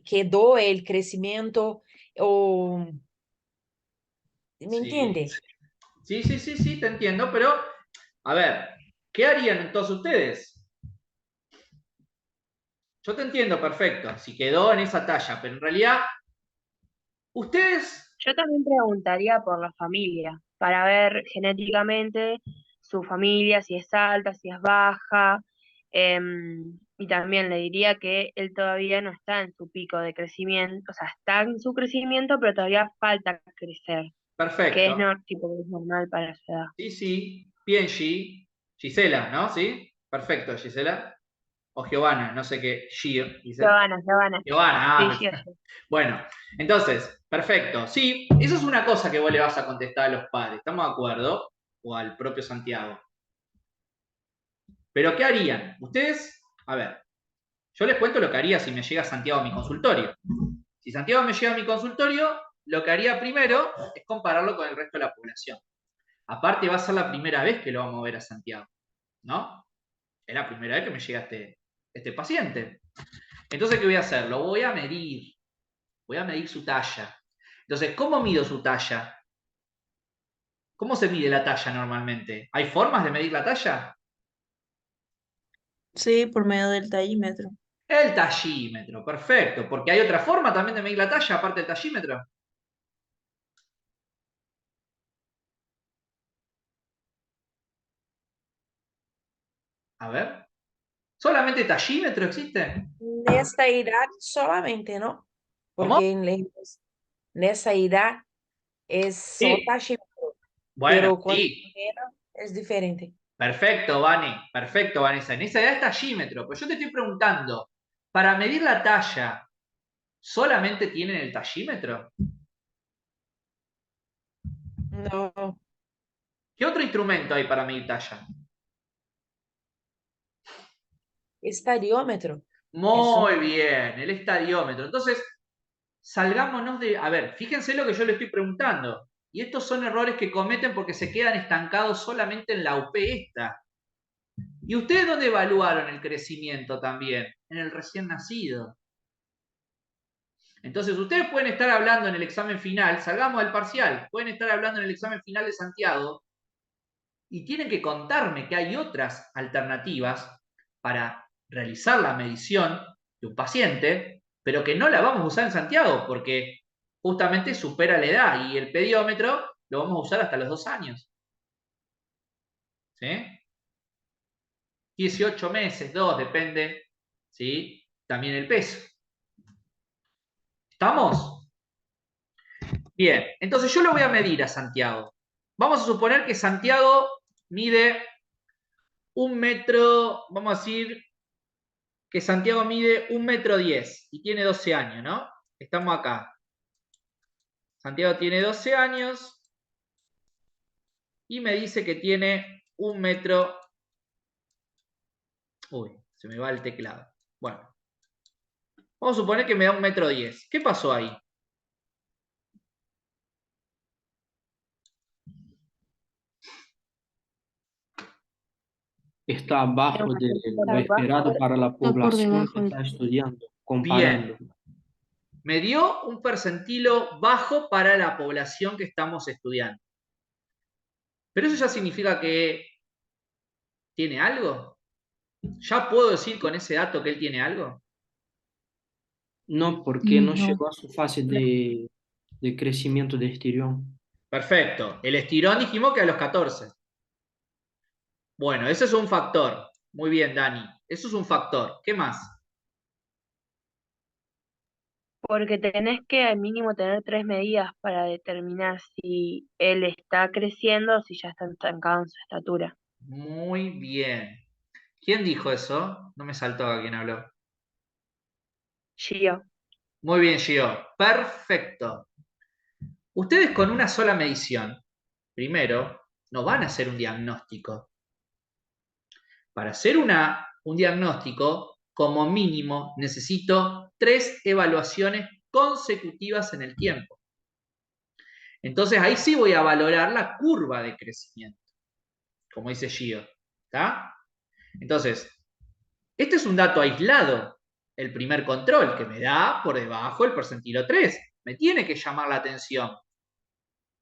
C: quedó el crecimiento, o, ¿me
A: Sí.
C: entiende?
A: Sí, te entiendo, pero, a ver, ¿qué harían entonces ustedes? Yo te entiendo perfecto, si quedó en esa talla, pero en realidad, ustedes...
B: Yo también preguntaría por la familia, para ver genéticamente su familia, si es alta, si es baja, y también le diría que él todavía no está en su pico de crecimiento, o sea, está en su crecimiento, pero todavía falta crecer,
A: Perfecto.
B: que es, tipo, que es normal para su edad.
A: Sí, bien, Gisela, ¿no? ¿Sí? Perfecto, Gisela. O Giovanna, no sé qué.
B: Giovanna.
A: Giovanna,
B: Sí,
A: perfecto. Bueno, entonces, perfecto. Sí, eso es una cosa que vos le vas a contestar a los padres, ¿estamos de acuerdo? O al propio Santiago. Pero, ¿qué harían? Ustedes, a ver, yo les cuento lo que haría si me llega Santiago a mi consultorio. Si Santiago me llega a mi consultorio, lo que haría primero es compararlo con el resto de la población. Aparte, va a ser la primera vez que lo vamos a ver a Santiago, ¿no? Es la primera vez que me llega este paciente. Entonces, ¿qué voy a hacer? Lo voy a medir. Voy a medir su talla. Entonces, ¿cómo mido su talla? ¿Cómo se mide la talla normalmente? ¿Hay formas de medir la talla?
G: Sí, por medio del tallímetro.
A: El tallímetro, perfecto. Porque hay otra forma también de medir la talla, aparte del tallímetro. A ver. ¿Solamente tallímetro existe?
C: Nesta edad solamente, ¿no?
A: ¿Cómo?
C: Porque nessa edad es só
A: Sí.
C: tachímetro,
A: Bueno,
C: pero cuando
A: sí.
C: es diferente.
A: Perfecto, Vani. Perfecto, Vanessa. En esa edad es tallímetro. Pero yo te estoy preguntando, para medir la talla, ¿solamente tienen el tallímetro?
C: No,
A: ¿Qué otro instrumento hay para medir talla?
C: estadiómetro.
A: Muy bien, el estadiómetro. Entonces, salgámonos de... A ver, fíjense lo que yo le estoy preguntando. Y estos son errores que cometen porque se quedan estancados solamente en la UP esta. ¿Y ustedes dónde evaluaron el crecimiento también? En el recién nacido. Entonces, ustedes pueden estar hablando en el examen final, salgamos del parcial, pueden estar hablando en el examen final de Santiago y tienen que contarme que hay otras alternativas para realizar la medición de un paciente, pero que no la vamos a usar en Santiago porque justamente supera la edad y el pediómetro lo vamos a usar hasta los 2 años. ¿Sí? 18 meses, 2, depende, ¿sí? También el peso. ¿Estamos? Bien, entonces yo lo voy a medir a Santiago. Vamos a suponer que Santiago mide 1 metro, vamos a decir que Santiago mide 1,10 metros y tiene 12 años, ¿no? Estamos acá. Santiago tiene 12 años y me dice que tiene 1 metro. Uy, se me va el teclado. Bueno, vamos a suponer que me da 1,10 metros. ¿Qué pasó ahí?
I: Está abajo de lo esperado para la
H: Está por
I: población
H: debajo
I: que
H: del...
I: está estudiando, comparando.
A: Bien. Me dio un percentilo bajo para la población que estamos estudiando. Pero eso ya significa que tiene algo. ¿Ya puedo decir con ese dato que él tiene algo?
I: No, porque no
H: No.
I: llegó a su fase de crecimiento de estirón.
A: Perfecto. El estirón dijimos que a los 14. Bueno, ese es un factor. Muy bien, Dani. Eso es un factor. ¿Qué más?
B: Porque tenés que al mínimo tener 3 medidas para determinar si él está creciendo o si ya está estancado en su estatura.
A: Muy bien. ¿Quién dijo eso? No me saltó a quién habló.
B: Gio.
A: Muy bien, Gio. Perfecto. Ustedes con una sola medición, primero, no van a hacer un diagnóstico. Para hacer un diagnóstico, como mínimo, necesito 3 evaluaciones consecutivas en el tiempo. Entonces ahí sí voy a valorar la curva de crecimiento, como dice Gio. ¿Está? Entonces, este es un dato aislado, el primer control, que me da por debajo el percentilo 3. Me tiene que llamar la atención.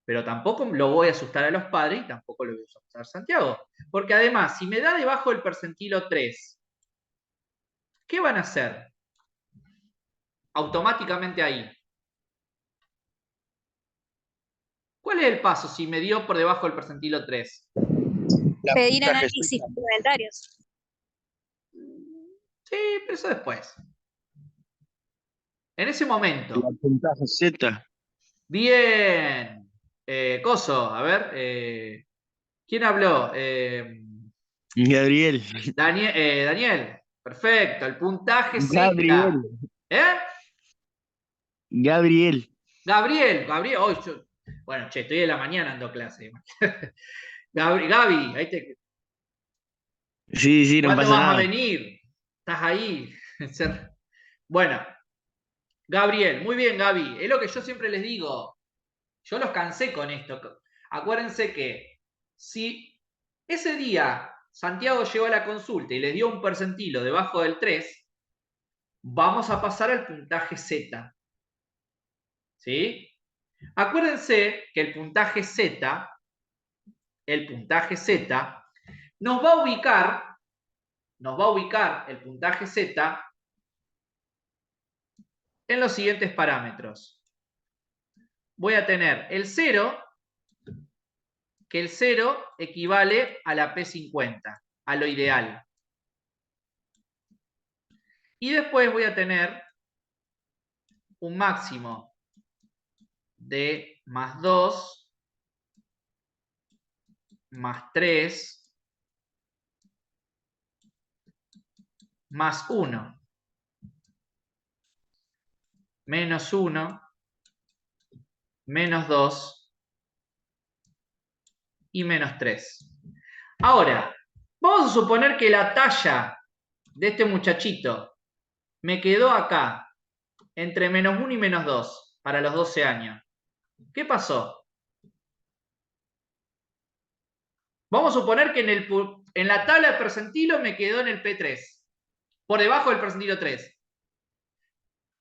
A: Pero tampoco lo voy a asustar a los padres y tampoco lo voy a asustar a Santiago. Porque además, si me da debajo del percentilo 3, ¿qué van a hacer? Automáticamente ahí. ¿Cuál es el paso si me dio por debajo del percentilo 3?
K: Pedir análisis complementarios.
A: Sí, pero eso después. En ese momento.
E: La puntaje Z.
A: Bien. Coso, a ver. ¿Quién habló?
E: Gabriel.
A: Daniel. Perfecto. El puntaje Z.
E: Gabriel.
A: ¿Eh?
E: Gabriel.
A: Gabriel. Hoy bueno, che, estoy de la mañana dando clase. Gaby, ahí te...
E: Sí, no
A: ¿Cuándo
E: pasa
A: vas
E: nada.
A: a venir? ¿Estás ahí? Bueno, Gabriel, muy bien, Gaby. Es lo que yo siempre les digo. Yo los cansé con esto. Acuérdense que si ese día Santiago llegó a la consulta y les dio un percentilo debajo del 3, vamos a pasar al puntaje Z. ¿Sí? Acuérdense que el puntaje Z nos va a ubicar el puntaje Z en los siguientes parámetros. Voy a tener el 0, que el 0 equivale a la P50, a lo ideal. Y después voy a tener un máximo de más 2, más 3, más 1, menos 1, menos 2 y menos 3. Ahora, vamos a suponer que la talla de este muchachito me quedó acá, entre menos 1 y menos 2, para los 12 años. ¿Qué pasó? Vamos a suponer que en la tabla de percentilo me quedó en el P3, por debajo del percentilo 3.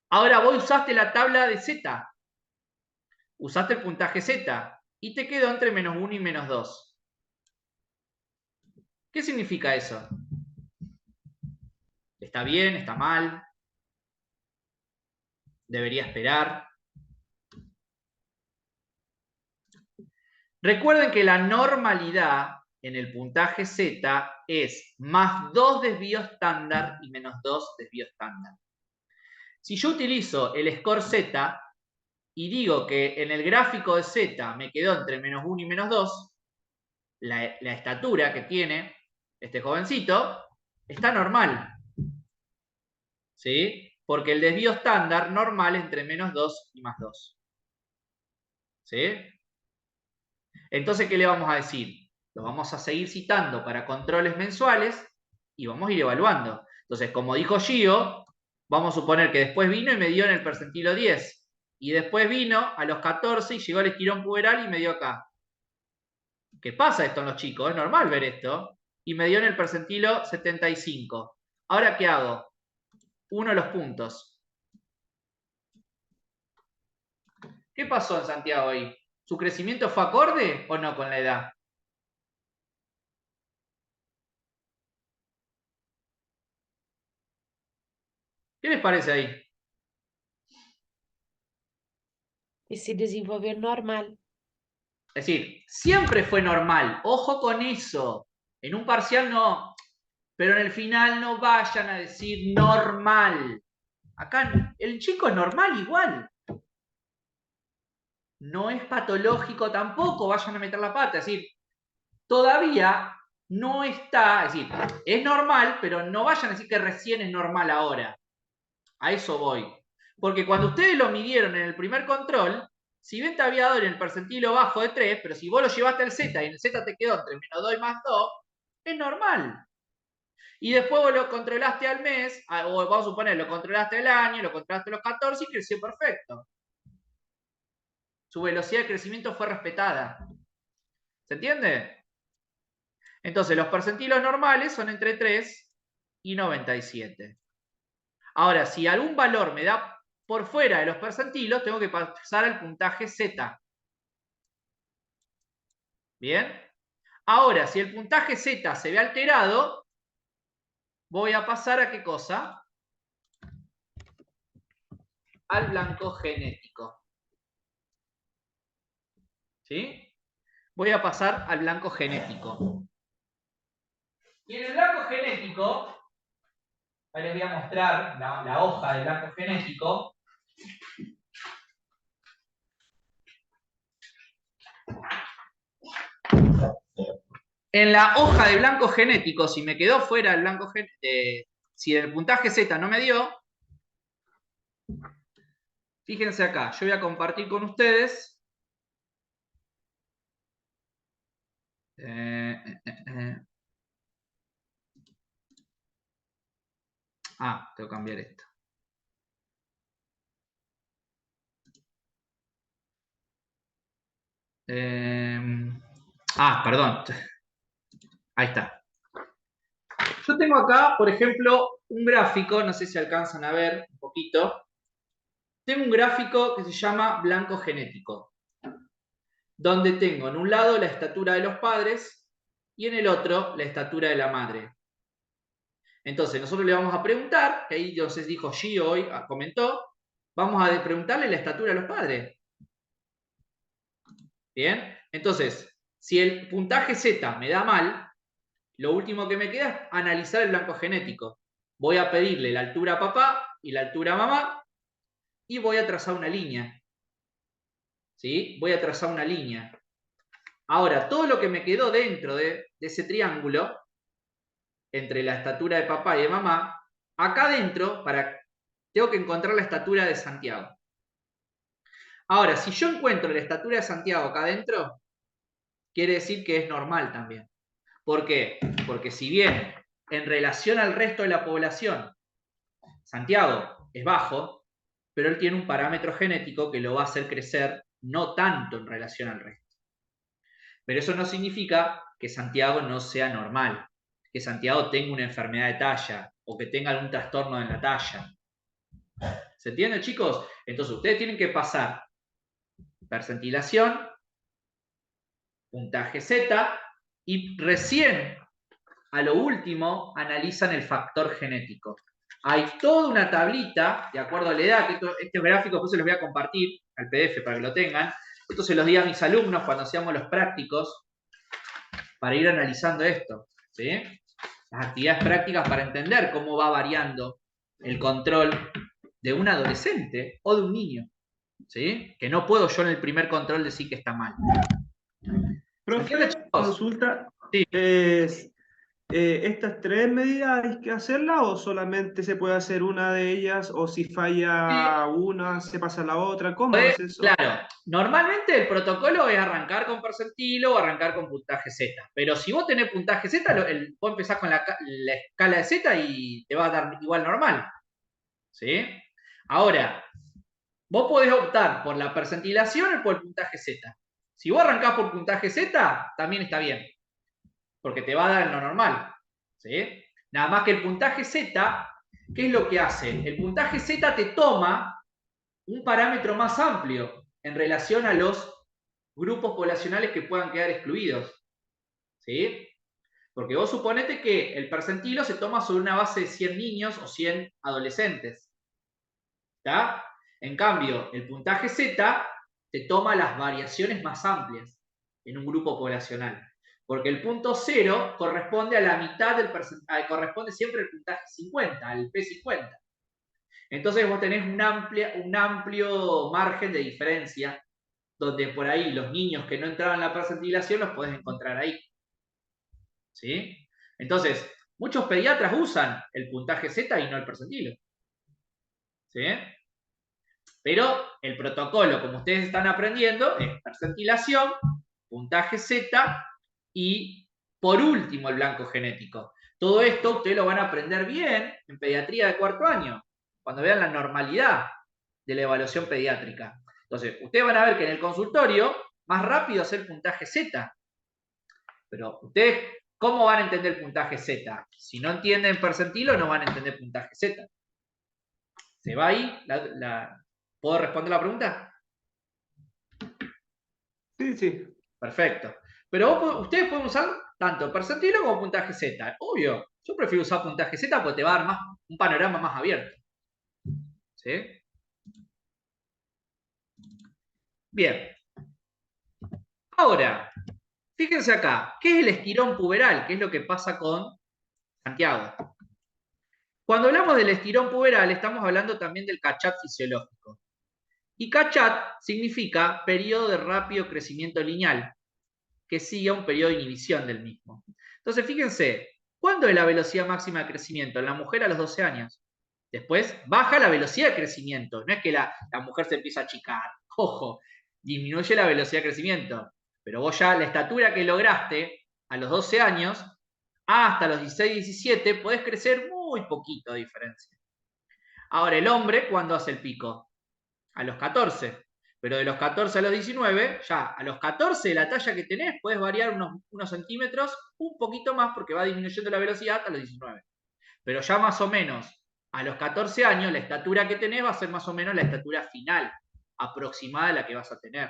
A: Ahora vos usaste la tabla de Z, usaste el puntaje Z, y te quedó entre -1 y -2. ¿Qué significa eso? ¿Está bien? ¿Está mal? ¿Debería esperar? Recuerden que la normalidad en el puntaje Z es +2 desvío estándar y -2 desvío estándar. Si yo utilizo el score Z y digo que en el gráfico de Z me quedó entre -1 y -2, la estatura que tiene este jovencito está normal. ¿Sí? Porque el desvío estándar normal es entre -2 y +2. ¿Sí? Entonces, ¿qué le vamos a decir? Lo vamos a seguir citando para controles mensuales y vamos a ir evaluando. Entonces, como dijo Gio, vamos a suponer que después vino y me dio en el percentilo 10. Y después vino a los 14 y llegó al estirón puberal y me dio acá. ¿Qué pasa esto en los chicos? Es normal ver esto. Y me dio en el percentilo 75. ¿Ahora qué hago? Uno los puntos. ¿Qué pasó en Santiago ahí? ¿Su crecimiento fue acorde o no con la edad? ¿Qué les parece ahí?
C: Y se desenvolvió normal.
A: Es decir, siempre fue normal. Ojo con eso. En un parcial no. Pero en el final no vayan a decir normal. Acá el chico es normal igual. No es patológico tampoco. Vayan a meter la pata. Es decir, todavía no está. Es decir, es normal, pero no vayan a decir que recién es normal ahora. A eso voy. Porque cuando ustedes lo midieron en el primer control, si bien te había dado en el percentilo bajo de 3, pero si vos lo llevaste al Z y en el Z te quedó entre -2 y +2, es normal. Y después vos lo controlaste al mes, o vamos a suponer, lo controlaste al año, lo controlaste a los 14 y creció perfecto. Su velocidad de crecimiento fue respetada. ¿Se entiende? Entonces, los percentilos normales son entre 3 y 97. Ahora, si algún valor me da por fuera de los percentilos, tengo que pasar al puntaje Z. ¿Bien? Ahora, si el puntaje Z se ve alterado, voy a pasar a ¿qué cosa? Al blanco genético. ¿Sí? Voy a pasar al blanco genético. Y en el blanco genético, ahí les voy a mostrar la hoja del blanco genético. En la hoja de blanco genético, si me quedó fuera el blanco genético, si el puntaje Z no me dio, fíjense acá, yo voy a compartir con ustedes. Tengo que cambiar esto. Perdón. Ahí está. Yo tengo acá, por ejemplo, un gráfico, no sé si alcanzan a ver un poquito. Tengo un gráfico que se llama blanco genético, donde tengo en un lado la estatura de los padres y en el otro la estatura de la madre. Entonces, nosotros le vamos a preguntar, que ahí entonces dijo Gio hoy, comentó, vamos a preguntarle la estatura de los padres. Bien, entonces, si el puntaje Z me da mal, lo último que me queda es analizar el blanco genético. Voy a pedirle la altura a papá y la altura a mamá y voy a trazar una línea. ¿Sí? Voy a trazar una línea. Ahora, todo lo que me quedó dentro de ese triángulo, entre la estatura de papá y de mamá, acá adentro, tengo que encontrar la estatura de Santiago. Ahora, si yo encuentro la estatura de Santiago acá adentro, quiere decir que es normal también. ¿Por qué? Porque si bien en relación al resto de la población, Santiago es bajo, pero él tiene un parámetro genético que lo va a hacer crecer no tanto en relación al resto. Pero eso no significa que Santiago no sea normal, que Santiago tenga una enfermedad de talla o que tenga algún trastorno en la talla. ¿Se entiende, chicos? Entonces ustedes tienen que pasar percentilación, puntaje Z y recién a lo último analizan el factor genético. Hay toda una tablita, de acuerdo a la edad, que este gráfico después se los voy a compartir al PDF para que lo tengan. Esto se los di a mis alumnos cuando hacíamos los prácticos para ir analizando esto, ¿sí? Las actividades prácticas para entender cómo va variando el control de un adolescente o de un niño, ¿sí? Que no puedo yo en el primer control decir que está mal.
D: Profe, consulta.
A: Sí.
D: ¿Estas 3 medidas hay que hacerlas o solamente se puede hacer una de ellas? O si falla una, se pasa a la otra. ¿Cómo es eso?
A: Claro, normalmente el protocolo es arrancar con percentilo o arrancar con puntaje Z. Pero si vos tenés puntaje Z, vos empezás con la escala de Z y te va a dar igual normal. ¿Sí? Ahora, vos podés optar por la percentilación o por el puntaje Z. Si vos arrancás por puntaje Z, también está bien. Porque te va a dar en lo normal. ¿Sí? Nada más que el puntaje Z, ¿qué es lo que hace? El puntaje Z te toma un parámetro más amplio en relación a los grupos poblacionales que puedan quedar excluidos. ¿Sí? Porque vos suponete que el percentilo se toma sobre una base de 100 niños o 100 adolescentes. ¿Está? En cambio, el puntaje Z te toma las variaciones más amplias en un grupo poblacional. Porque el punto 0 corresponde a la mitad del porcentaje, corresponde siempre al puntaje 50, al P50. Entonces vos tenés un amplio margen de diferencia, donde por ahí los niños que no entraban en la percentilación los podés encontrar ahí. ¿Sí? Entonces, muchos pediatras usan el puntaje Z y no el percentilo. ¿Sí? Pero el protocolo, como ustedes están aprendiendo, es percentilación, puntaje Z y, por último, el blanco genético. Todo esto ustedes lo van a aprender bien en pediatría de 4º año, cuando vean la normalidad de la evaluación pediátrica. Entonces, ustedes van a ver que en el consultorio, más rápido es el puntaje Z. Pero ustedes, ¿cómo van a entender puntaje Z? Si no entienden percentilo, no van a entender puntaje Z. ¿Se va ahí? ¿Puedo responder la pregunta?
D: Sí, sí.
A: Perfecto. Pero ustedes pueden usar tanto percentilo como puntaje Z. Obvio, yo prefiero usar puntaje Z porque te va a dar un panorama más abierto. ¿Sí? Bien. Ahora, fíjense acá, ¿qué es el estirón puberal? ¿Qué es lo que pasa con Santiago? Cuando hablamos del estirón puberal, estamos hablando también del catch-up fisiológico. Y catch-up significa periodo de rápido crecimiento lineal, que sigue a un periodo de inhibición del mismo. Entonces, fíjense, ¿cuándo es la velocidad máxima de crecimiento? En la mujer a los 12 años. Después baja la velocidad de crecimiento. No es que la mujer se empieza a achicar. Ojo, disminuye la velocidad de crecimiento. Pero vos ya la estatura que lograste a los 12 años, hasta los 16, 17, podés crecer muy poquito de diferencia. Ahora, el hombre, ¿cuándo hace el pico? A los 14. Pero de los 14 a los 19, ya a los 14 la talla que tenés puedes variar unos centímetros, un poquito más porque va disminuyendo la velocidad hasta los 19. Pero ya más o menos a los 14 años la estatura que tenés va a ser más o menos la estatura final, aproximada a la que vas a tener.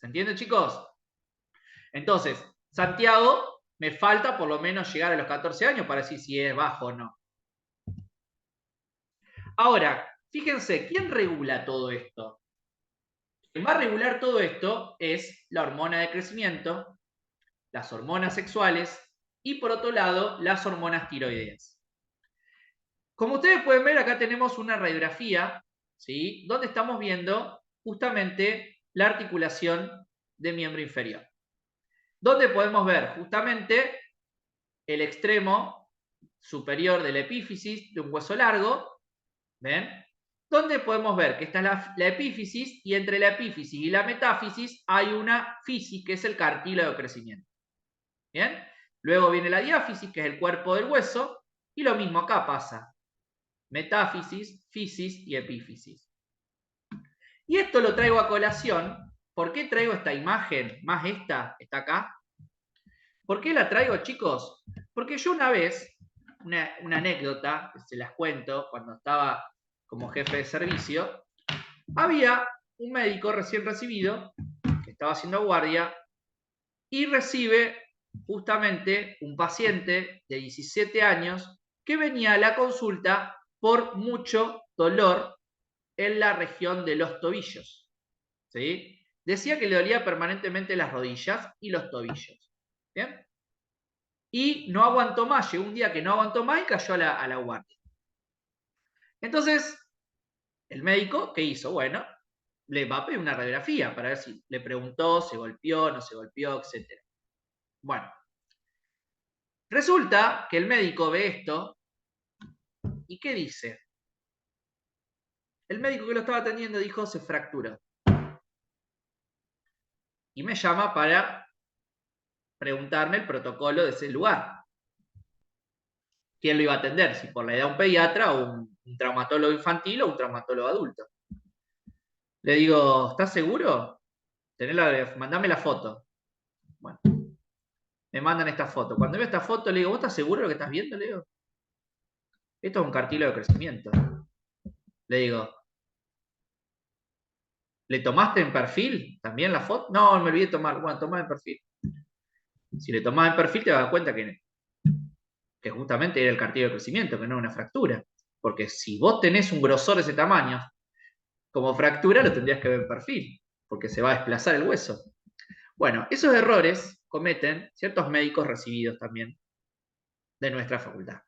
A: ¿Se entiende, chicos? Entonces, Santiago, me falta por lo menos llegar a los 14 años para decir si es bajo o no. Ahora, fíjense, ¿quién regula todo esto? Quien va a regular todo esto es la hormona de crecimiento, las hormonas sexuales y, por otro lado, las hormonas tiroideas. Como ustedes pueden ver, acá tenemos una radiografía, ¿sí?, donde estamos viendo justamente la articulación de miembro inferior. Donde podemos ver justamente el extremo superior de la epífisis de un hueso largo, ¿ven? Donde podemos ver que esta es la epífisis y entre la epífisis y la metáfisis hay una fisis que es el cartílago de crecimiento. ¿Bien? Luego viene la diáfisis, que es el cuerpo del hueso, y lo mismo acá pasa. Metáfisis, fisis y epífisis. Y esto lo traigo a colación ¿Por qué traigo esta imagen, más esta, está acá? ¿Por qué la traigo, chicos? Porque yo una vez, una anécdota, se las cuento, cuando estaba como jefe de servicio, había un médico recién recibido que estaba haciendo guardia y recibe justamente un paciente de 17 años que venía a la consulta por mucho dolor en la región de los tobillos. ¿Sí? Decía que le dolía permanentemente las rodillas y los tobillos. ¿Bien? Y no aguantó más, llegó un día que no aguantó más y cayó a la guardia. Entonces, el médico, ¿qué hizo? Bueno, le va a pedir una radiografía para ver si le preguntó, se golpeó, no se golpeó, etc. Bueno, resulta que el médico ve esto y ¿qué dice? El médico que lo estaba atendiendo dijo, se fracturó. Y me llama para preguntarme el protocolo de ese lugar. ¿Quién lo iba a atender? Si por la edad un pediatra o un traumatólogo infantil o un traumatólogo adulto. Le digo, ¿estás seguro? Mandame la foto. Bueno, me mandan esta foto. Cuando veo esta foto le digo, ¿vos estás seguro de lo que estás viendo? Le digo, esto es un cartílago de crecimiento. Le digo, ¿le tomaste en perfil también la foto? No, me olvidé de tomar. Bueno, tomá en perfil. Si le tomás en perfil te vas a dar cuenta que justamente era el cartílago de crecimiento, que no una fractura. Porque si vos tenés un grosor de ese tamaño, como fractura lo tendrías que ver en perfil, porque se va a desplazar el hueso. Bueno, esos errores cometen ciertos médicos recibidos también de nuestra facultad.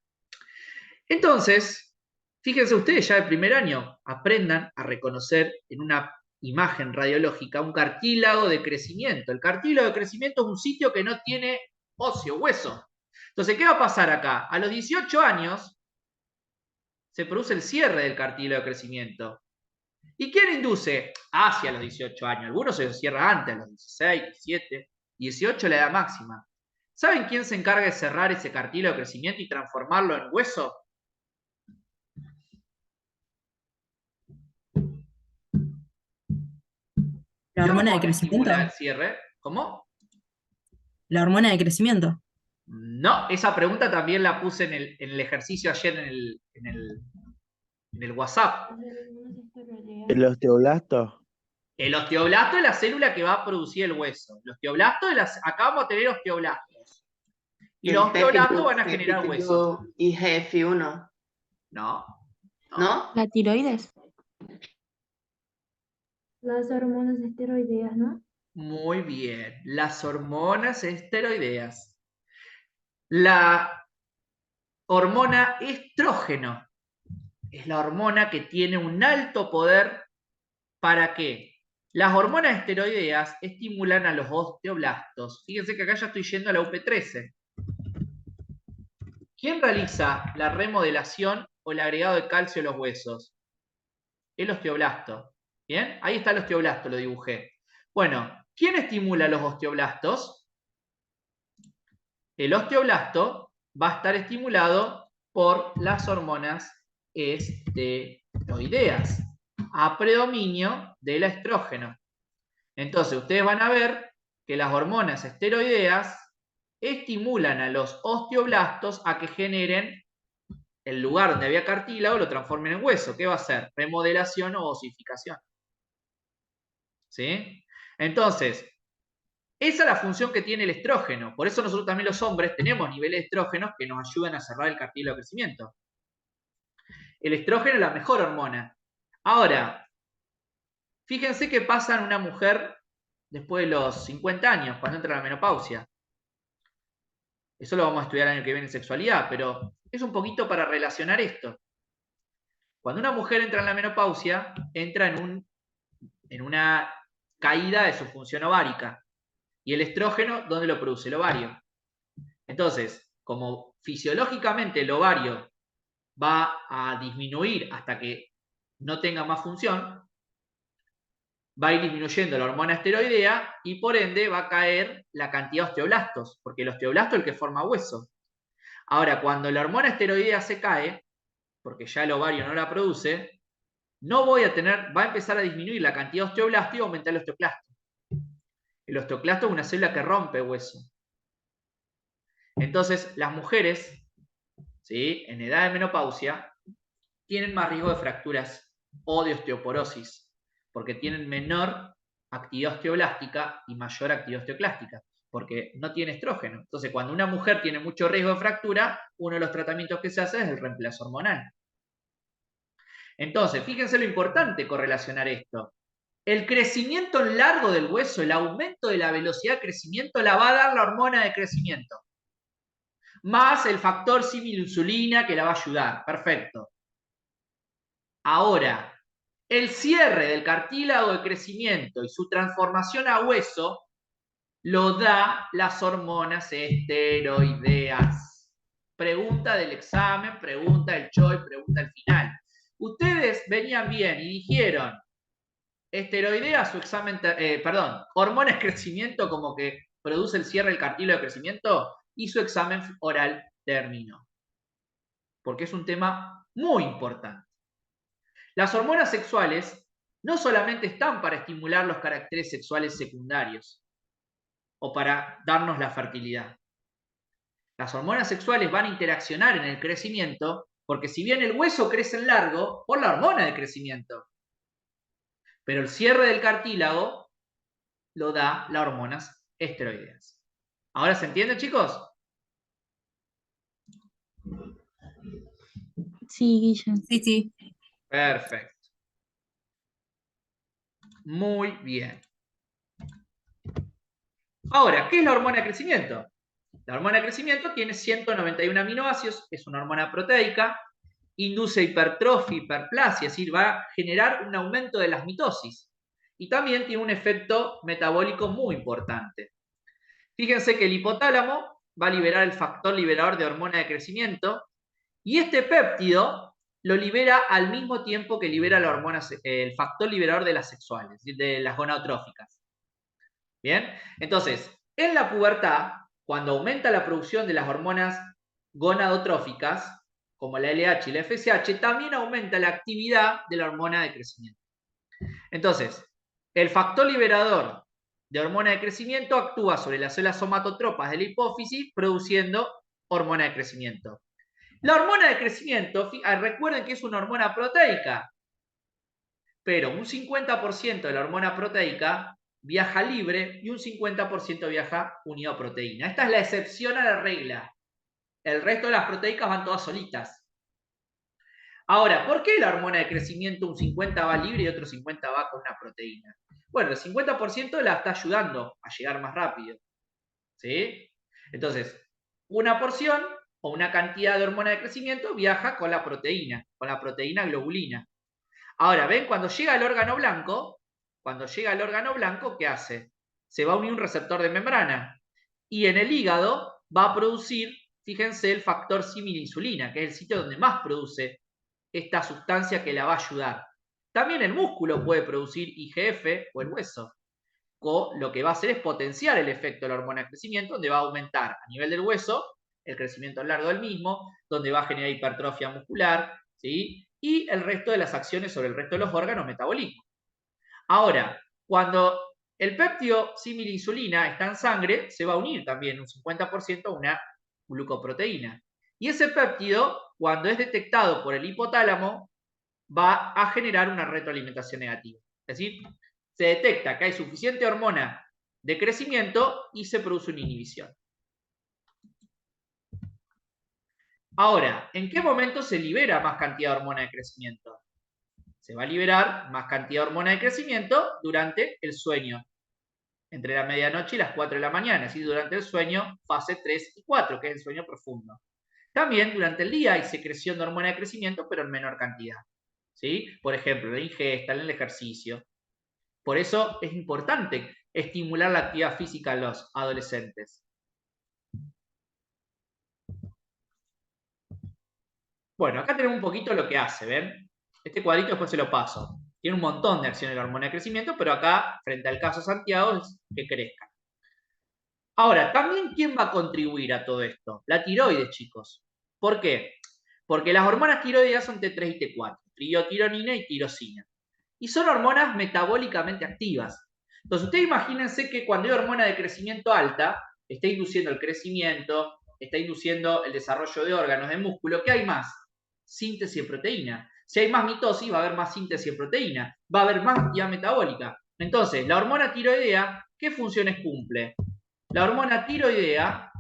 A: Entonces, fíjense ustedes, ya de primer año, aprendan a reconocer en una imagen radiológica un cartílago de crecimiento. El cartílago de crecimiento es un sitio que no tiene óseo, hueso. Entonces, ¿qué va a pasar acá? A los 18 años se produce el cierre del cartílago de crecimiento. ¿Y quién induce? Hacia los 18 años. Algunos se cierran antes, a los 16, 17, 18 la edad máxima. ¿Saben quién se encarga de cerrar ese cartílago de crecimiento y transformarlo en hueso?
G: La hormona de crecimiento.
A: El cierre. ¿Cómo?
G: La hormona de crecimiento.
A: No, esa pregunta también la puse en el ejercicio ayer en el WhatsApp.
E: ¿El osteoblasto?
A: El osteoblasto es la célula que va a producir el hueso. El osteoblasto acá vamos a tener osteoblastos. Y los osteoblastos van a generar hueso.
L: ¿Y GF1?
A: No.
L: ¿No?
H: La tiroides.
M: Las hormonas esteroideas, ¿no?
A: Muy bien. Las hormonas esteroideas. La hormona estrógeno es la hormona que tiene un alto poder. ¿Para qué? Las hormonas esteroideas estimulan a los osteoblastos. Fíjense que acá ya estoy yendo a la UP13. ¿Quién realiza la remodelación o el agregado de calcio a los huesos? El osteoblasto. ¿Bien? Ahí está el osteoblasto, lo dibujé. Bueno, ¿quién estimula los osteoblastos? El osteoblasto va a estar estimulado por las hormonas esteroideas, a predominio del estrógeno. Entonces, ustedes van a ver que las hormonas esteroideas estimulan a los osteoblastos a que generen el lugar donde había cartílago, lo transformen en hueso. ¿Qué va a hacer? Remodelación o osificación. ¿Sí? Entonces, esa es la función que tiene el estrógeno. Por eso nosotros también los hombres tenemos niveles de estrógenos que nos ayudan a cerrar el cartílago de crecimiento. El estrógeno es la mejor hormona. Ahora, fíjense qué pasa en una mujer después de los 50 años, cuando entra en la menopausia. Eso lo vamos a estudiar el año que viene en sexualidad, pero es un poquito para relacionar esto. Cuando una mujer entra en la menopausia, entra en una caída de su función ovárica. Y el estrógeno, ¿dónde lo produce? El ovario. Entonces, como fisiológicamente el ovario va a disminuir hasta que no tenga más función, va a ir disminuyendo la hormona esteroidea y por ende va a caer la cantidad de osteoblastos, porque el osteoblasto es el que forma hueso. Ahora, cuando la hormona esteroidea se cae, porque ya el ovario no la produce, va a empezar a disminuir la cantidad de osteoblastos y aumentar el osteoclasto. El osteoclasto es una célula que rompe hueso. Entonces, las mujeres, ¿sí?, en edad de menopausia, tienen más riesgo de fracturas o de osteoporosis, porque tienen menor actividad osteoblástica y mayor actividad osteoclástica, porque no tiene estrógeno. Entonces, cuando una mujer tiene mucho riesgo de fractura, uno de los tratamientos que se hace es el reemplazo hormonal. Entonces, fíjense lo importante correlacionar esto. El crecimiento largo del hueso, el aumento de la velocidad de crecimiento, la va a dar la hormona de crecimiento. Más el factor insulina que la va a ayudar. Perfecto. Ahora, el cierre del cartílago de crecimiento y su transformación a hueso lo da las hormonas esteroideas. Pregunta del examen, pregunta del CHOI, pregunta al final. Ustedes venían bien y dijeron esteroidea su examen, hormonas de crecimiento como que produce el cierre del cartílago de crecimiento y su examen oral terminó. Porque es un tema muy importante. Las hormonas sexuales no solamente están para estimular los caracteres sexuales secundarios o para darnos la fertilidad. Las hormonas sexuales van a interaccionar en el crecimiento porque si bien el hueso crece en largo por la hormona de crecimiento, pero el cierre del cartílago lo da las hormonas esteroideas. ¿Ahora se entiende, chicos?
H: Sí, Guilla.
G: Sí.
A: Perfecto. Muy bien. Ahora, ¿qué es la hormona de crecimiento? La hormona de crecimiento tiene 191 aminoácidos, es una hormona proteica, induce hipertrofia, hiperplasia, es decir, va a generar un aumento de las mitosis. Y también tiene un efecto metabólico muy importante. Fíjense que el hipotálamo va a liberar el factor liberador de hormona de crecimiento y este péptido lo libera al mismo tiempo que libera la hormona, el factor liberador de las sexuales, de las gonadotróficas. ¿Bien? Entonces, en la pubertad, cuando aumenta la producción de las hormonas gonadotróficas, como la LH y la FSH, también aumenta la actividad de la hormona de crecimiento. Entonces, el factor liberador de hormona de crecimiento actúa sobre las células somatotropas de la hipófisis, produciendo hormona de crecimiento. La hormona de crecimiento, recuerden que es una hormona proteica, pero un 50% de la hormona proteica viaja libre y un 50% viaja unido a proteína. Esta es la excepción a la regla. El resto de las proteicas van todas solitas. Ahora, ¿por qué la hormona de crecimiento un 50 va libre y otro 50 va con una proteína? Bueno, el 50% la está ayudando a llegar más rápido. ¿Sí? Entonces, una porción o una cantidad de hormona de crecimiento viaja con la proteína globulina. Ahora, ¿ven? Cuando llega al órgano blanco, ¿qué hace? Se va a unir un receptor de membrana. Y en el hígado va a producir, fíjense, el factor insulina, que es el sitio donde más produce esta sustancia que la va a ayudar. También el músculo puede producir IGF o el hueso. Lo que va a hacer es potenciar el efecto de la hormona de crecimiento, donde va a aumentar a nivel del hueso el crecimiento largo del mismo, donde va a generar hipertrofia muscular, ¿sí? Y el resto de las acciones sobre el resto de los órganos metabólicos. Ahora, cuando el péptido insulina está en sangre, se va a unir también un 50% a una glucoproteína. Y ese péptido, cuando es detectado por el hipotálamo, va a generar una retroalimentación negativa. Es decir, se detecta que hay suficiente hormona de crecimiento y se produce una inhibición. Ahora, ¿en qué momento se libera más cantidad de hormona de crecimiento? Se va a liberar más cantidad de hormona de crecimiento durante el sueño, entre la medianoche y las 4 de la mañana, es decir, durante el sueño fase 3 y 4, que es el sueño profundo. También durante el día hay secreción de hormona de crecimiento, pero en menor cantidad. ¿Sí? Por ejemplo, la ingesta, en el ejercicio. Por eso es importante estimular la actividad física en los adolescentes. Bueno, acá tenemos un poquito lo que hace, ¿ven? Este cuadrito después se lo paso. Tiene un montón de acciones de la hormona de crecimiento, pero acá, frente al caso Santiago, es que crezca. Ahora, también, ¿quién va a contribuir a todo esto? La tiroides, chicos. ¿Por qué? Porque las hormonas tiroideas son T3 y T4, triotironina y tirosina. Y son hormonas metabólicamente activas. Entonces, ustedes imagínense que cuando hay hormona de crecimiento alta, está induciendo el crecimiento, está induciendo el desarrollo de órganos, de músculo. ¿Qué hay más? Síntesis de proteína. Si hay más mitosis, va a haber más síntesis de proteína, va a haber más actividad metabólica. Entonces, la hormona tiroidea, ¿qué funciones cumple? La hormona tiroidea,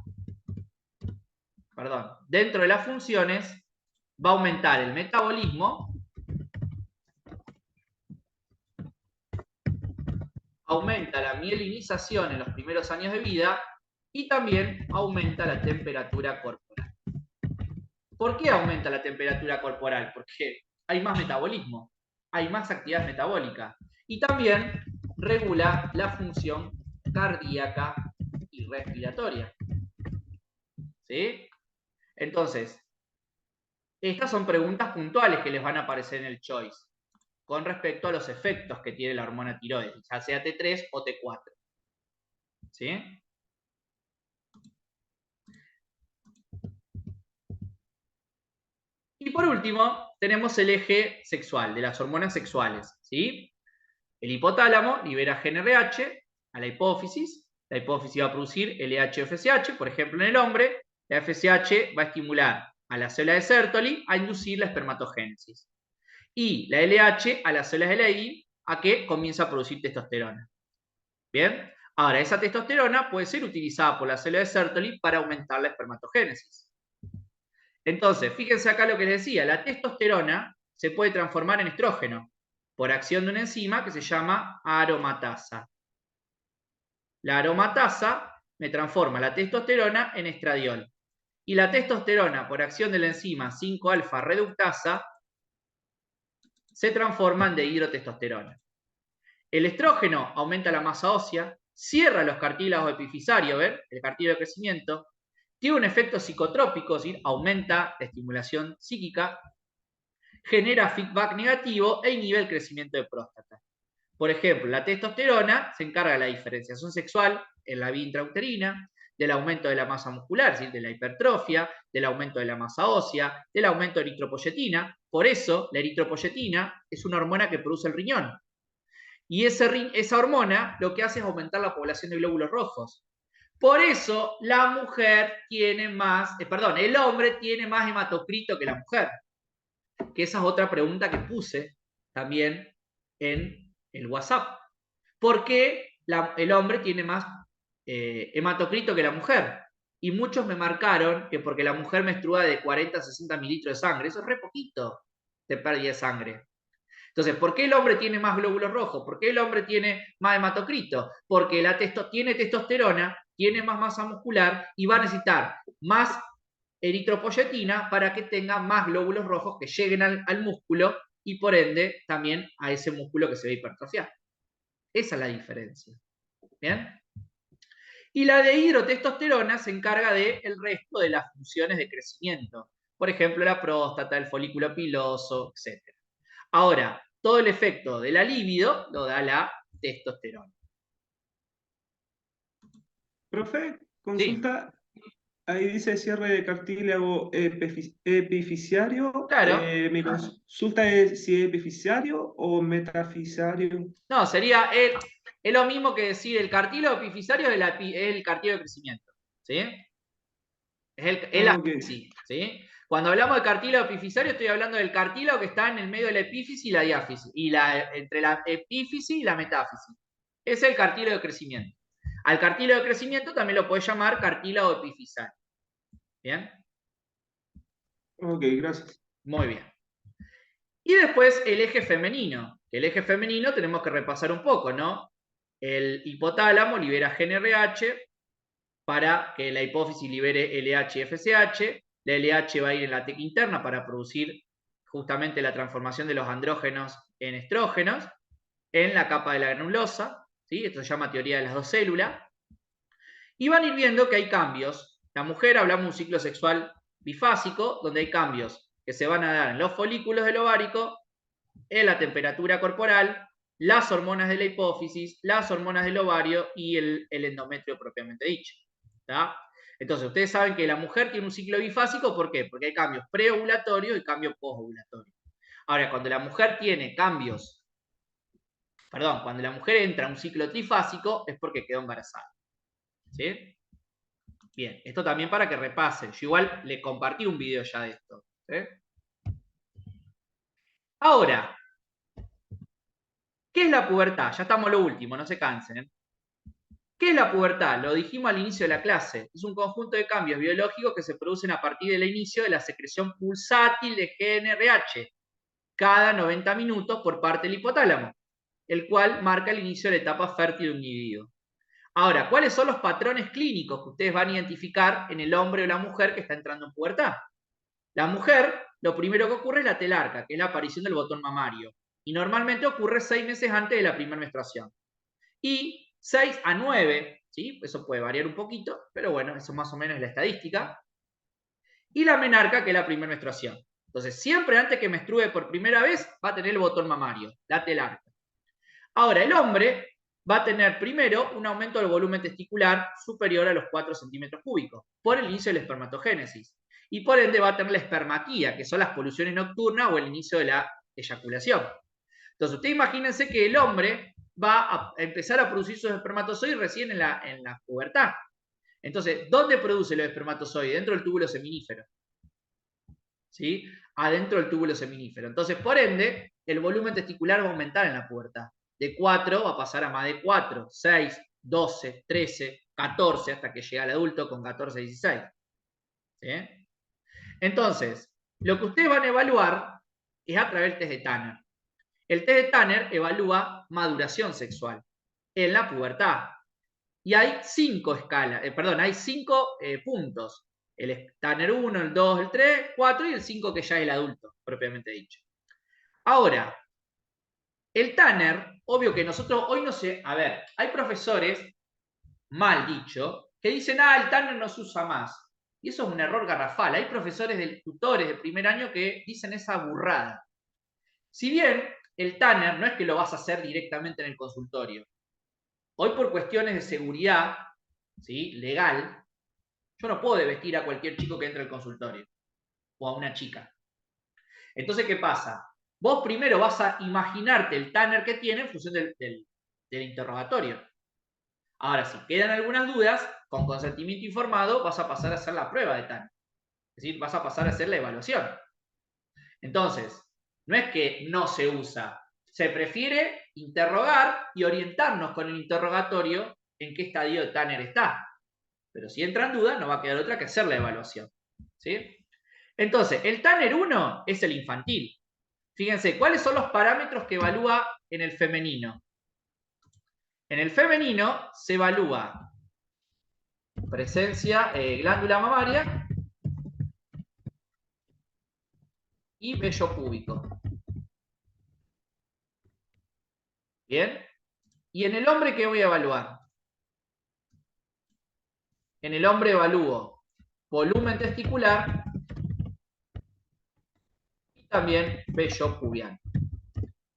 A: dentro de las funciones, va a aumentar el metabolismo, aumenta la mielinización en los primeros años de vida y también aumenta la temperatura corporal. ¿Por qué aumenta la temperatura corporal? Porque hay más metabolismo, hay más actividad metabólica y también regula la función cardíaca y respiratoria. ¿Sí? Entonces, estas son preguntas puntuales que les van a aparecer en el choice con respecto a los efectos que tiene la hormona tiroides, ya sea T3 o T4. ¿Sí? Y por último, tenemos el eje sexual, de las hormonas sexuales. ¿Sí? El hipotálamo libera GnRH a la hipófisis va a producir LH o FSH, por ejemplo en el hombre, la FSH va a estimular a la célula de Sertoli a inducir la espermatogénesis. Y la LH a las células de Leydig a que comienza a producir testosterona. ¿Bien? Ahora, esa testosterona puede ser utilizada por la célula de Sertoli para aumentar la espermatogénesis. Entonces, fíjense acá lo que les decía, la testosterona se puede transformar en estrógeno por acción de una enzima que se llama aromatasa. La aromatasa me transforma la testosterona en estradiol. Y la testosterona, por acción de la enzima 5-alfa reductasa, se transforma en dehidrotestosterona. El estrógeno aumenta la masa ósea, cierra los cartílagos epifisarios, ¿ven? El cartílago de crecimiento, tiene un efecto psicotrópico, es decir, aumenta la estimulación psíquica, genera feedback negativo e inhibe el crecimiento de próstata. Por ejemplo, la testosterona se encarga de la diferenciación sexual en la vía intrauterina, del aumento de la masa muscular, es decir, de la hipertrofia, del aumento de la masa ósea, del aumento de eritropoyetina. Por eso, la eritropoyetina es una hormona que produce el riñón. Y esa hormona lo que hace es aumentar la población de glóbulos rojos. Por eso, la mujer tiene más, el hombre tiene más hematocrito que la mujer. Que esa es otra pregunta que puse también en el WhatsApp. ¿Por qué el hombre tiene más hematocrito que la mujer? Y muchos me marcaron que porque la mujer menstrua de 40 a 60 mililitros de sangre, eso es re poquito de pérdida de sangre. Entonces, ¿por qué el hombre tiene más glóbulos rojos? ¿Por qué el hombre tiene más hematocrito? Porque tiene testosterona, tiene más masa muscular y va a necesitar más eritropoyetina para que tenga más glóbulos rojos que lleguen al músculo y por ende también a ese músculo que se va a hipertrofiar. Esa es la diferencia. ¿Bien? Y la dehidrotestosterona se encarga del resto de las funciones de crecimiento. Por ejemplo, la próstata, el folículo piloso, etc. Ahora, todo el efecto de la libido lo da la testosterona.
D: Profe, consulta. Sí. Ahí dice cierre de cartílago epifisiario.
A: Claro.
D: Mi consulta es si es epificiario o metafisario.
A: No, sería es lo mismo que decir el cartílago epifisario es el cartílago de crecimiento. ¿Sí? Es la okay. ¿Sí? Cuando hablamos de cartílago epifisario, estoy hablando del cartílago que está en el medio de la epífisis y la diáfisis, entre la epífisis y la metáfisis. Es el cartílago de crecimiento. Al cartílago de crecimiento también lo puedes llamar cartílago epifisario. ¿Bien?
D: Ok, gracias.
A: Muy bien. Y después el eje femenino. El eje femenino tenemos que repasar un poco, ¿no? El hipotálamo libera GnRH para que la hipófisis libere LH y FSH. La LH va a ir en la teca interna para producir justamente la transformación de los andrógenos en estrógenos en la capa de la granulosa. ¿Sí? Esto se llama teoría de las dos células. Y van a ir viendo que hay cambios. La mujer, hablamos de un ciclo sexual bifásico, donde hay cambios que se van a dar en los folículos del ovárico, en la temperatura corporal, las hormonas de la hipófisis, las hormonas del ovario y el endometrio propiamente dicho. ¿Tá? Entonces, ustedes saben que la mujer tiene un ciclo bifásico, ¿por qué? Porque hay cambios preovulatorios y cambios posovulatorios. Ahora, cuando la mujer tiene cambios Perdón, cuando la mujer entra a un ciclo trifásico es porque quedó embarazada. ¿Sí? Bien, esto también para que repasen. Yo igual le compartí un video ya de esto. ¿Sí? Ahora, ¿qué es la pubertad? Ya estamos a lo último, no se cansen. ¿Qué es la pubertad? Lo dijimos al inicio de la clase. Es un conjunto de cambios biológicos que se producen a partir del inicio de la secreción pulsátil de GnRH cada 90 minutos por parte del hipotálamo, el cual marca el inicio de la etapa fértil de un individuo. Ahora, ¿cuáles son los patrones clínicos que ustedes van a identificar en el hombre o la mujer que está entrando en pubertad? La mujer, lo primero que ocurre es la telarca, que es la aparición del botón mamario. Y normalmente ocurre 6 meses antes de la primera menstruación. Y 6 a 9, ¿sí? Eso puede variar un poquito, pero bueno, eso más o menos es la estadística. Y la menarca, que es la primera menstruación. Entonces, siempre antes que menstrue por primera vez, va a tener el botón mamario, la telarca. Ahora, el hombre va a tener primero un aumento del volumen testicular superior a los 4 centímetros cúbicos, por el inicio de la espermatogénesis. Y por ende va a tener la espermaquía, que son las poluciones nocturnas o el inicio de la eyaculación. Entonces, ustedes imagínense que el hombre va a empezar a producir sus espermatozoides recién en la pubertad. Entonces, ¿dónde produce los espermatozoides? Dentro del túbulo seminífero. ¿Sí? Adentro del túbulo seminífero. Entonces, por ende, el volumen testicular va a aumentar en la pubertad. De 4 va a pasar a más de 4, 6, 12, 13, 14, hasta que llega al adulto con 14, 16. ¿Sí? Entonces, lo que ustedes van a evaluar es a través del test de Tanner. El test de Tanner evalúa maduración sexual en la pubertad. Y hay 5 escalas, hay 5 puntos. El Tanner 1, el 2, el 3, 4 y el 5 que ya es el adulto, propiamente dicho. Ahora, el Tanner, obvio que nosotros hoy no sé, a ver, hay profesores, mal dicho, que dicen, el Tanner no se usa más. Y eso es un error garrafal. Hay profesores, tutores de primer año que dicen esa burrada. Si bien el Tanner no es que lo vas a hacer directamente en el consultorio. Hoy por cuestiones de seguridad, ¿sí? Legal, yo no puedo vestir a cualquier chico que entre al consultorio. O a una chica. Entonces, ¿qué pasa? Vos primero vas a imaginarte el Tanner que tiene en función del interrogatorio. Ahora, si quedan algunas dudas, con consentimiento informado vas a pasar a hacer la prueba de Tanner. Es decir, vas a pasar a hacer la evaluación. Entonces, no es que no se usa. Se prefiere interrogar y orientarnos con el interrogatorio en qué estadio de Tanner está. Pero si entran dudas, no va a quedar otra que hacer la evaluación. ¿Sí? Entonces, el Tanner 1 es el infantil. Fíjense, ¿cuáles son los parámetros que evalúa en el femenino? En el femenino se evalúa presencia, glándula mamaria y vello púbico. ¿Bien? ¿Y en el hombre qué voy a evaluar? En el hombre evalúo volumen testicular y también vello pubiano.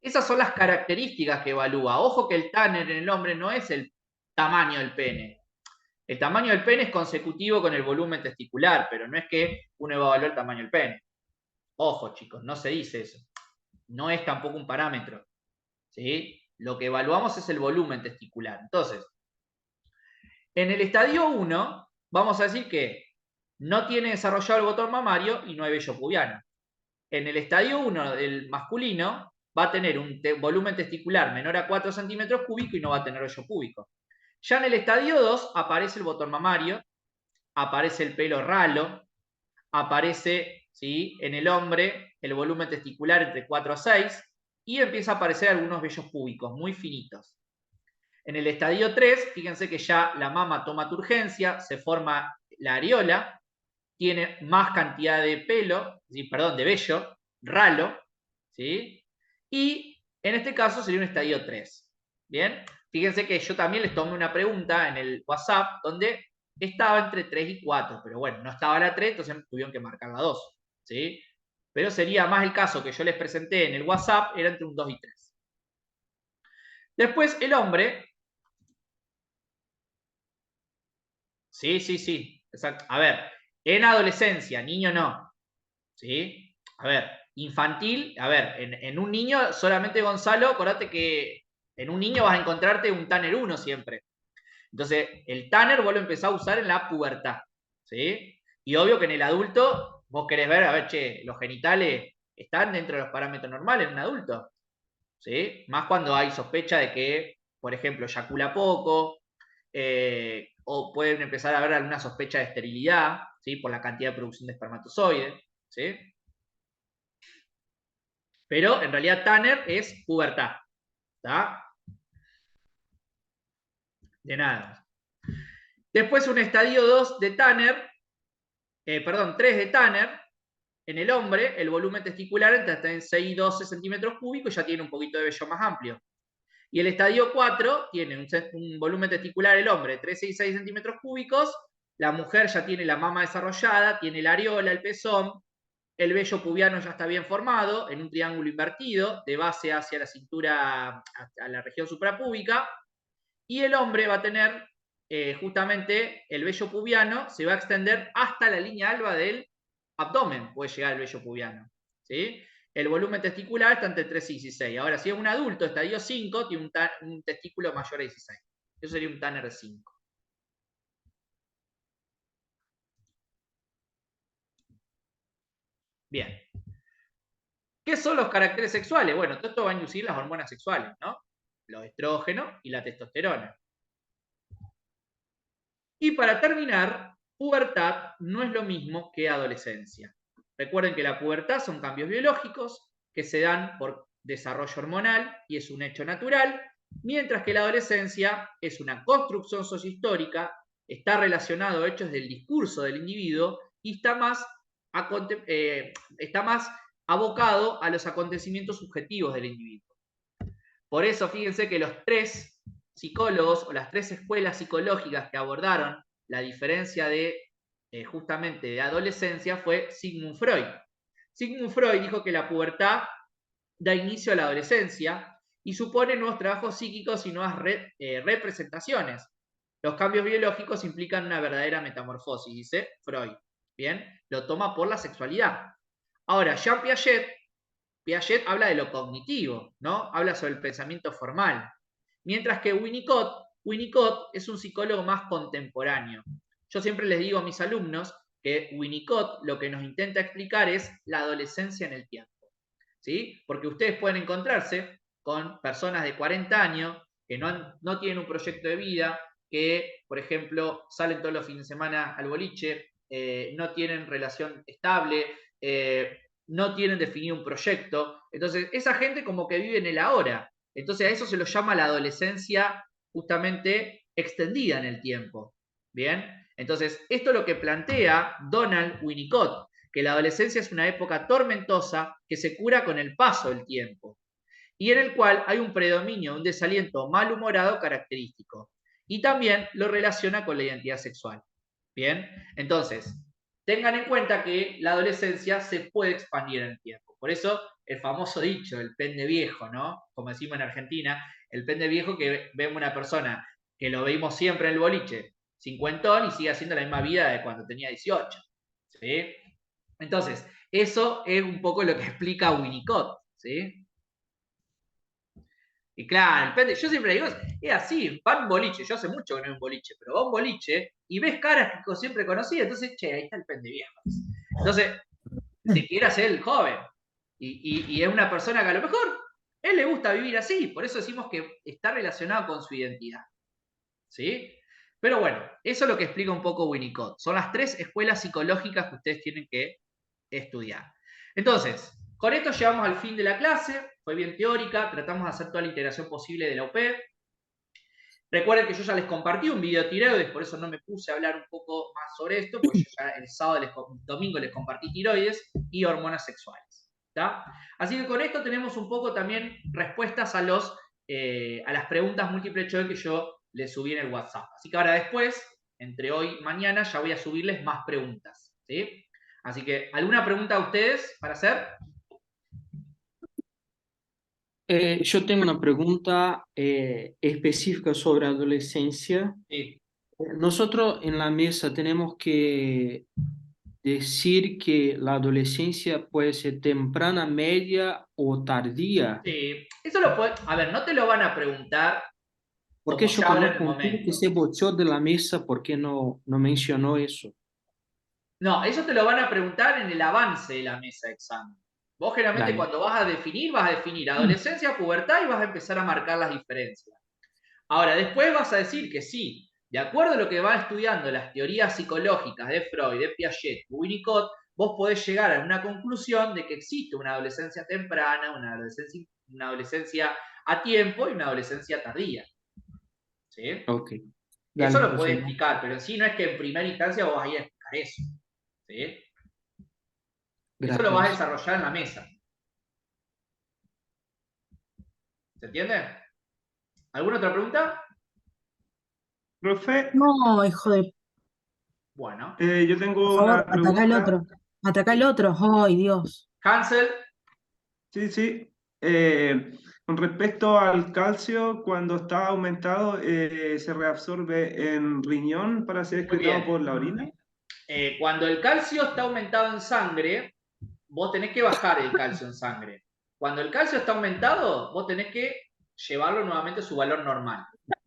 A: Esas son las características que evalúa. Ojo que el Tanner en el hombre no es el tamaño del pene. El tamaño del pene es consecutivo con el volumen testicular, pero no es que uno evalúe el tamaño del pene. Ojo, chicos, no se dice eso. No es tampoco un parámetro. ¿Sí? Lo que evaluamos es el volumen testicular. Entonces, en el estadio 1, vamos a decir que no tiene desarrollado el botón mamario y no hay vello pubiano. En el estadio 1 del masculino, va a tener un volumen testicular menor a 4 centímetros cúbicos y no va a tener vello púbico. Ya en el estadio 2 aparece el botón mamario, aparece el pelo ralo, aparece, ¿sí?, en el hombre el volumen testicular entre 4 a 6 y empieza a aparecer algunos vellos púbicos muy finitos. En el estadio 3, fíjense que ya la mama toma turgencia, se forma la areola, tiene más cantidad de pelo, de vello, ralo, ¿sí? Y en este caso sería un estadio 3. ¿Bien? Fíjense que yo también les tomé una pregunta en el WhatsApp donde estaba entre 3 y 4, pero bueno, no estaba la 3, entonces tuvieron que marcar la 2, ¿sí? Pero sería más el caso que yo les presenté en el WhatsApp, era entre un 2 y 3. Después el hombre... Sí. Exacto. A ver, en adolescencia, niño no. ¿Sí? A ver, infantil, a ver, en un niño solamente Gonzalo, acordate que En un niño vas a encontrarte un Tanner 1 siempre. Entonces, el Tanner vos lo empezás a usar en la pubertad, ¿sí? Y obvio que en el adulto vos querés ver, a ver, che, los genitales están dentro de los parámetros normales en un adulto, ¿sí? Más cuando hay sospecha de que, por ejemplo, eyacula poco, o pueden empezar a haber alguna sospecha de esterilidad, ¿sí? Por la cantidad de producción de espermatozoides, ¿sí? Pero en realidad Tanner es pubertad, ¿está? De nada. Después un estadio 2 de Tanner, 3 de Tanner. En el hombre, el volumen testicular está en 6 y 12 centímetros cúbicos y ya tiene un poquito de vello más amplio. Y el estadio 4 tiene un volumen testicular el hombre de 13 y 6 centímetros cúbicos. La mujer ya tiene la mama desarrollada, tiene la areola, el pezón. El vello pubiano ya está bien formado en un triángulo invertido, de base hacia la cintura, a la región suprapúbica. Y el hombre va a tener justamente el vello pubiano, se va a extender hasta la línea alba del abdomen, puede llegar el vello pubiano, ¿sí? El volumen testicular está entre 13 y 16. Ahora, si es un adulto, estadio 5, tiene un testículo mayor a 16. Eso sería un Tanner 5. Bien. ¿Qué son los caracteres sexuales? Bueno, todo esto va a inducir las hormonas sexuales, ¿no? Los estrógenos y la testosterona. Y para terminar, pubertad no es lo mismo que adolescencia. Recuerden que la pubertad son cambios biológicos que se dan por desarrollo hormonal y es un hecho natural, mientras que la adolescencia es una construcción sociohistórica, está relacionado a hechos del discurso del individuo y está más abocado a los acontecimientos subjetivos del individuo. Por eso, fíjense que los 3 psicólogos o las 3 escuelas psicológicas que abordaron la diferencia de justamente de adolescencia fue Sigmund Freud. Sigmund Freud dijo que la pubertad da inicio a la adolescencia y supone nuevos trabajos psíquicos y nuevas representaciones. Los cambios biológicos implican una verdadera metamorfosis, dice Freud. Bien, lo toma por la sexualidad. Ahora, Jean Piaget habla de lo cognitivo, ¿no? Habla sobre el pensamiento formal. Mientras que Winnicott es un psicólogo más contemporáneo. Yo siempre les digo a mis alumnos que Winnicott lo que nos intenta explicar es la adolescencia en el tiempo, ¿sí? Porque ustedes pueden encontrarse con personas de 40 años que no tienen un proyecto de vida, que, por ejemplo, salen todos los fines de semana al boliche, no tienen relación estable, no tienen definido un proyecto. Entonces, esa gente como que vive en el ahora. Entonces, a eso se lo llama la adolescencia justamente extendida en el tiempo. ¿Bien? Entonces, esto es lo que plantea Donald Winnicott, que la adolescencia es una época tormentosa que se cura con el paso del tiempo y en el cual hay un predominio, un desaliento malhumorado característico. Y también lo relaciona con la identidad sexual. ¿Bien? Entonces, tengan en cuenta que la adolescencia se puede expandir en el tiempo. Por eso, el famoso dicho, el pende viejo, ¿no? Como decimos en Argentina, el pende viejo que vemos una persona que lo veimos siempre en el boliche, cincuentón, y sigue haciendo la misma vida de cuando tenía 18. ¿Sí? Entonces, eso es un poco lo que explica Winnicott. ¿Sí? Y claro, yo siempre digo, es así, va un boliche, yo hace mucho que no hay un boliche, pero va un boliche y ves caras que siempre conocía, entonces, che, ahí está el pende viejo. Entonces, se quiere hacer el joven. Y es una persona que a lo mejor él le gusta vivir así, por eso decimos que está relacionado con su identidad. ¿Sí? Pero bueno, eso es lo que explica un poco Winnicott. Son las 3 escuelas psicológicas que ustedes tienen que estudiar. Entonces, con esto llegamos al fin de la clase. Fue bien teórica, tratamos de hacer toda la integración posible de la UP. Recuerden que yo ya les compartí un video de tiroides, por eso no me puse a hablar un poco más sobre esto, porque yo ya el domingo les compartí tiroides y hormonas sexuales. ¿Tá? Así que con esto tenemos un poco también respuestas a las preguntas múltiple choice que yo les subí en el WhatsApp. Así que ahora después, entre hoy y mañana, ya voy a subirles más preguntas. ¿Sí? Así que, ¿alguna pregunta a ustedes para hacer?
I: Yo tengo una pregunta específica sobre adolescencia.
A: Sí.
I: Nosotros en la mesa tenemos que decir que la adolescencia puede ser temprana, media o tardía.
A: Sí, eso lo puede, a ver, no te lo van a preguntar
I: Porque
A: como
I: yo
A: se habla en el
I: conozco un tipo que
A: momento.
I: se bochó de la mesa porque no mencionó eso.
A: No, eso te lo van a preguntar en el avance de la mesa de examen. Vos generalmente
I: Dale.
A: cuando vas a definir adolescencia, pubertad y vas a empezar a marcar las diferencias. Ahora, después vas a decir que sí, de acuerdo a lo que va estudiando las teorías psicológicas de Freud, de Piaget, Winnicott, vos podés llegar a una conclusión de que existe una adolescencia temprana, una adolescencia a tiempo y una adolescencia tardía. ¿Sí?
I: Ok.
A: Eso
I: Dale,
A: lo puede
I: profesor.
A: explicar, pero en sí no es que en primera instancia vos vayas a explicar eso. ¿Sí? Eso lo vas a
I: Gracias.
A: desarrollar en la mesa. ¿Se entiende? ¿Alguna otra pregunta?
D: Profe,
G: No, hijo de...
A: Bueno.
D: yo
G: Por
D: tengo
G: favor,
D: una
G: ataca al
D: pregunta.
G: otro. Ataca al otro. Ay, Dios.
A: Hansel.
D: Sí, sí. Con respecto al calcio, cuando está aumentado, ¿se reabsorbe en riñón para ser
A: Muy
D: excretado
A: bien.
D: por la orina?
A: Cuando el calcio está aumentado en sangre, vos tenés que bajar el calcio en sangre. Cuando el calcio está aumentado, vos tenés que llevarlo nuevamente a su valor normal,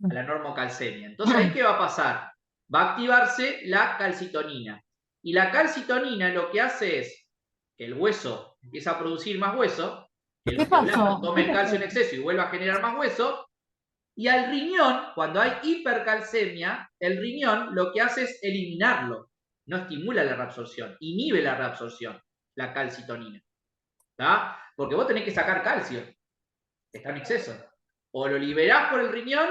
A: a la normocalcemia. Entonces, ¿ahí qué va a pasar? Va a activarse la calcitonina. Y la calcitonina lo que hace es que el hueso empieza a producir más hueso, que el
G: ¿Qué
A: osteoblasto
G: pasó?
A: tome el calcio en exceso y vuelva a generar más hueso, y al riñón, cuando hay hipercalcemia, el riñón lo que hace es eliminarlo. No estimula la reabsorción, inhibe la reabsorción, la calcitonina. ¿Tá? Porque vos tenés que sacar calcio, está en exceso. O lo liberás por el riñón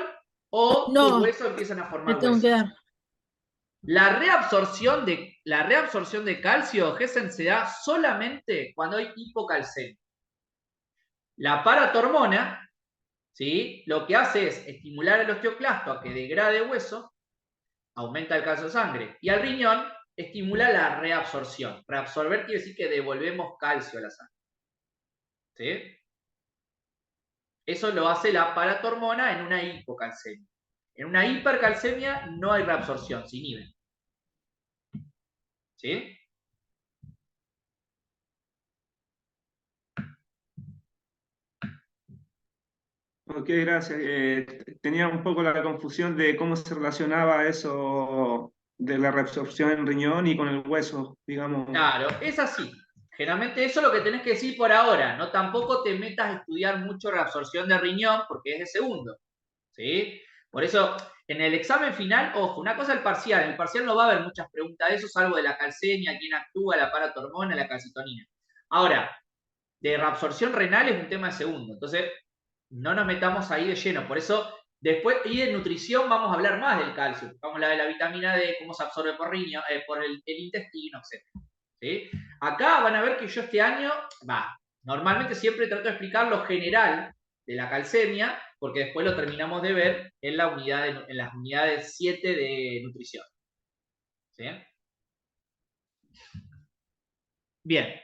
A: o tus
G: No,
A: huesos empiezan a
G: me
A: formar
G: tengo que
A: huesos.
G: dar.
A: La reabsorción de calcio, Gessen, se da solamente cuando hay hipocalcemia. La paratormona, ¿sí? Lo que hace es estimular el osteoclasto a que degrade hueso, aumenta el calcio de sangre, y al riñón estimula la reabsorción. Reabsorber quiere decir que devolvemos calcio a la sangre. ¿Sí? Eso lo hace la paratormona en una hipocalcemia. En una hipercalcemia no hay reabsorción, se inhibe. ¿Sí?
D: Ok, gracias. Tenía un poco la confusión de cómo se relacionaba eso de la reabsorción en riñón y con el hueso, digamos.
A: Claro, es así. Generalmente eso es lo que tenés que decir por ahora. No tampoco te metas a estudiar mucho reabsorción de riñón porque es de segundo. ¿Sí? Por eso, en el examen final, ojo, una cosa es el parcial. En el parcial no va a haber muchas preguntas de eso, salvo de la calcemia, quién actúa, la paratormona, la calcitonina. Ahora, de reabsorción renal es un tema de segundo. Entonces, no nos metamos ahí de lleno. Por eso, después, y de nutrición vamos a hablar más del calcio. Vamos a hablar de la vitamina D, cómo se absorbe por riñón, por el intestino, etc. ¿Sí? Acá van a ver que yo este año, normalmente siempre trato de explicar lo general de la calcemia, porque después lo terminamos de ver en las unidades 7 de nutrición. ¿Sí? Bien.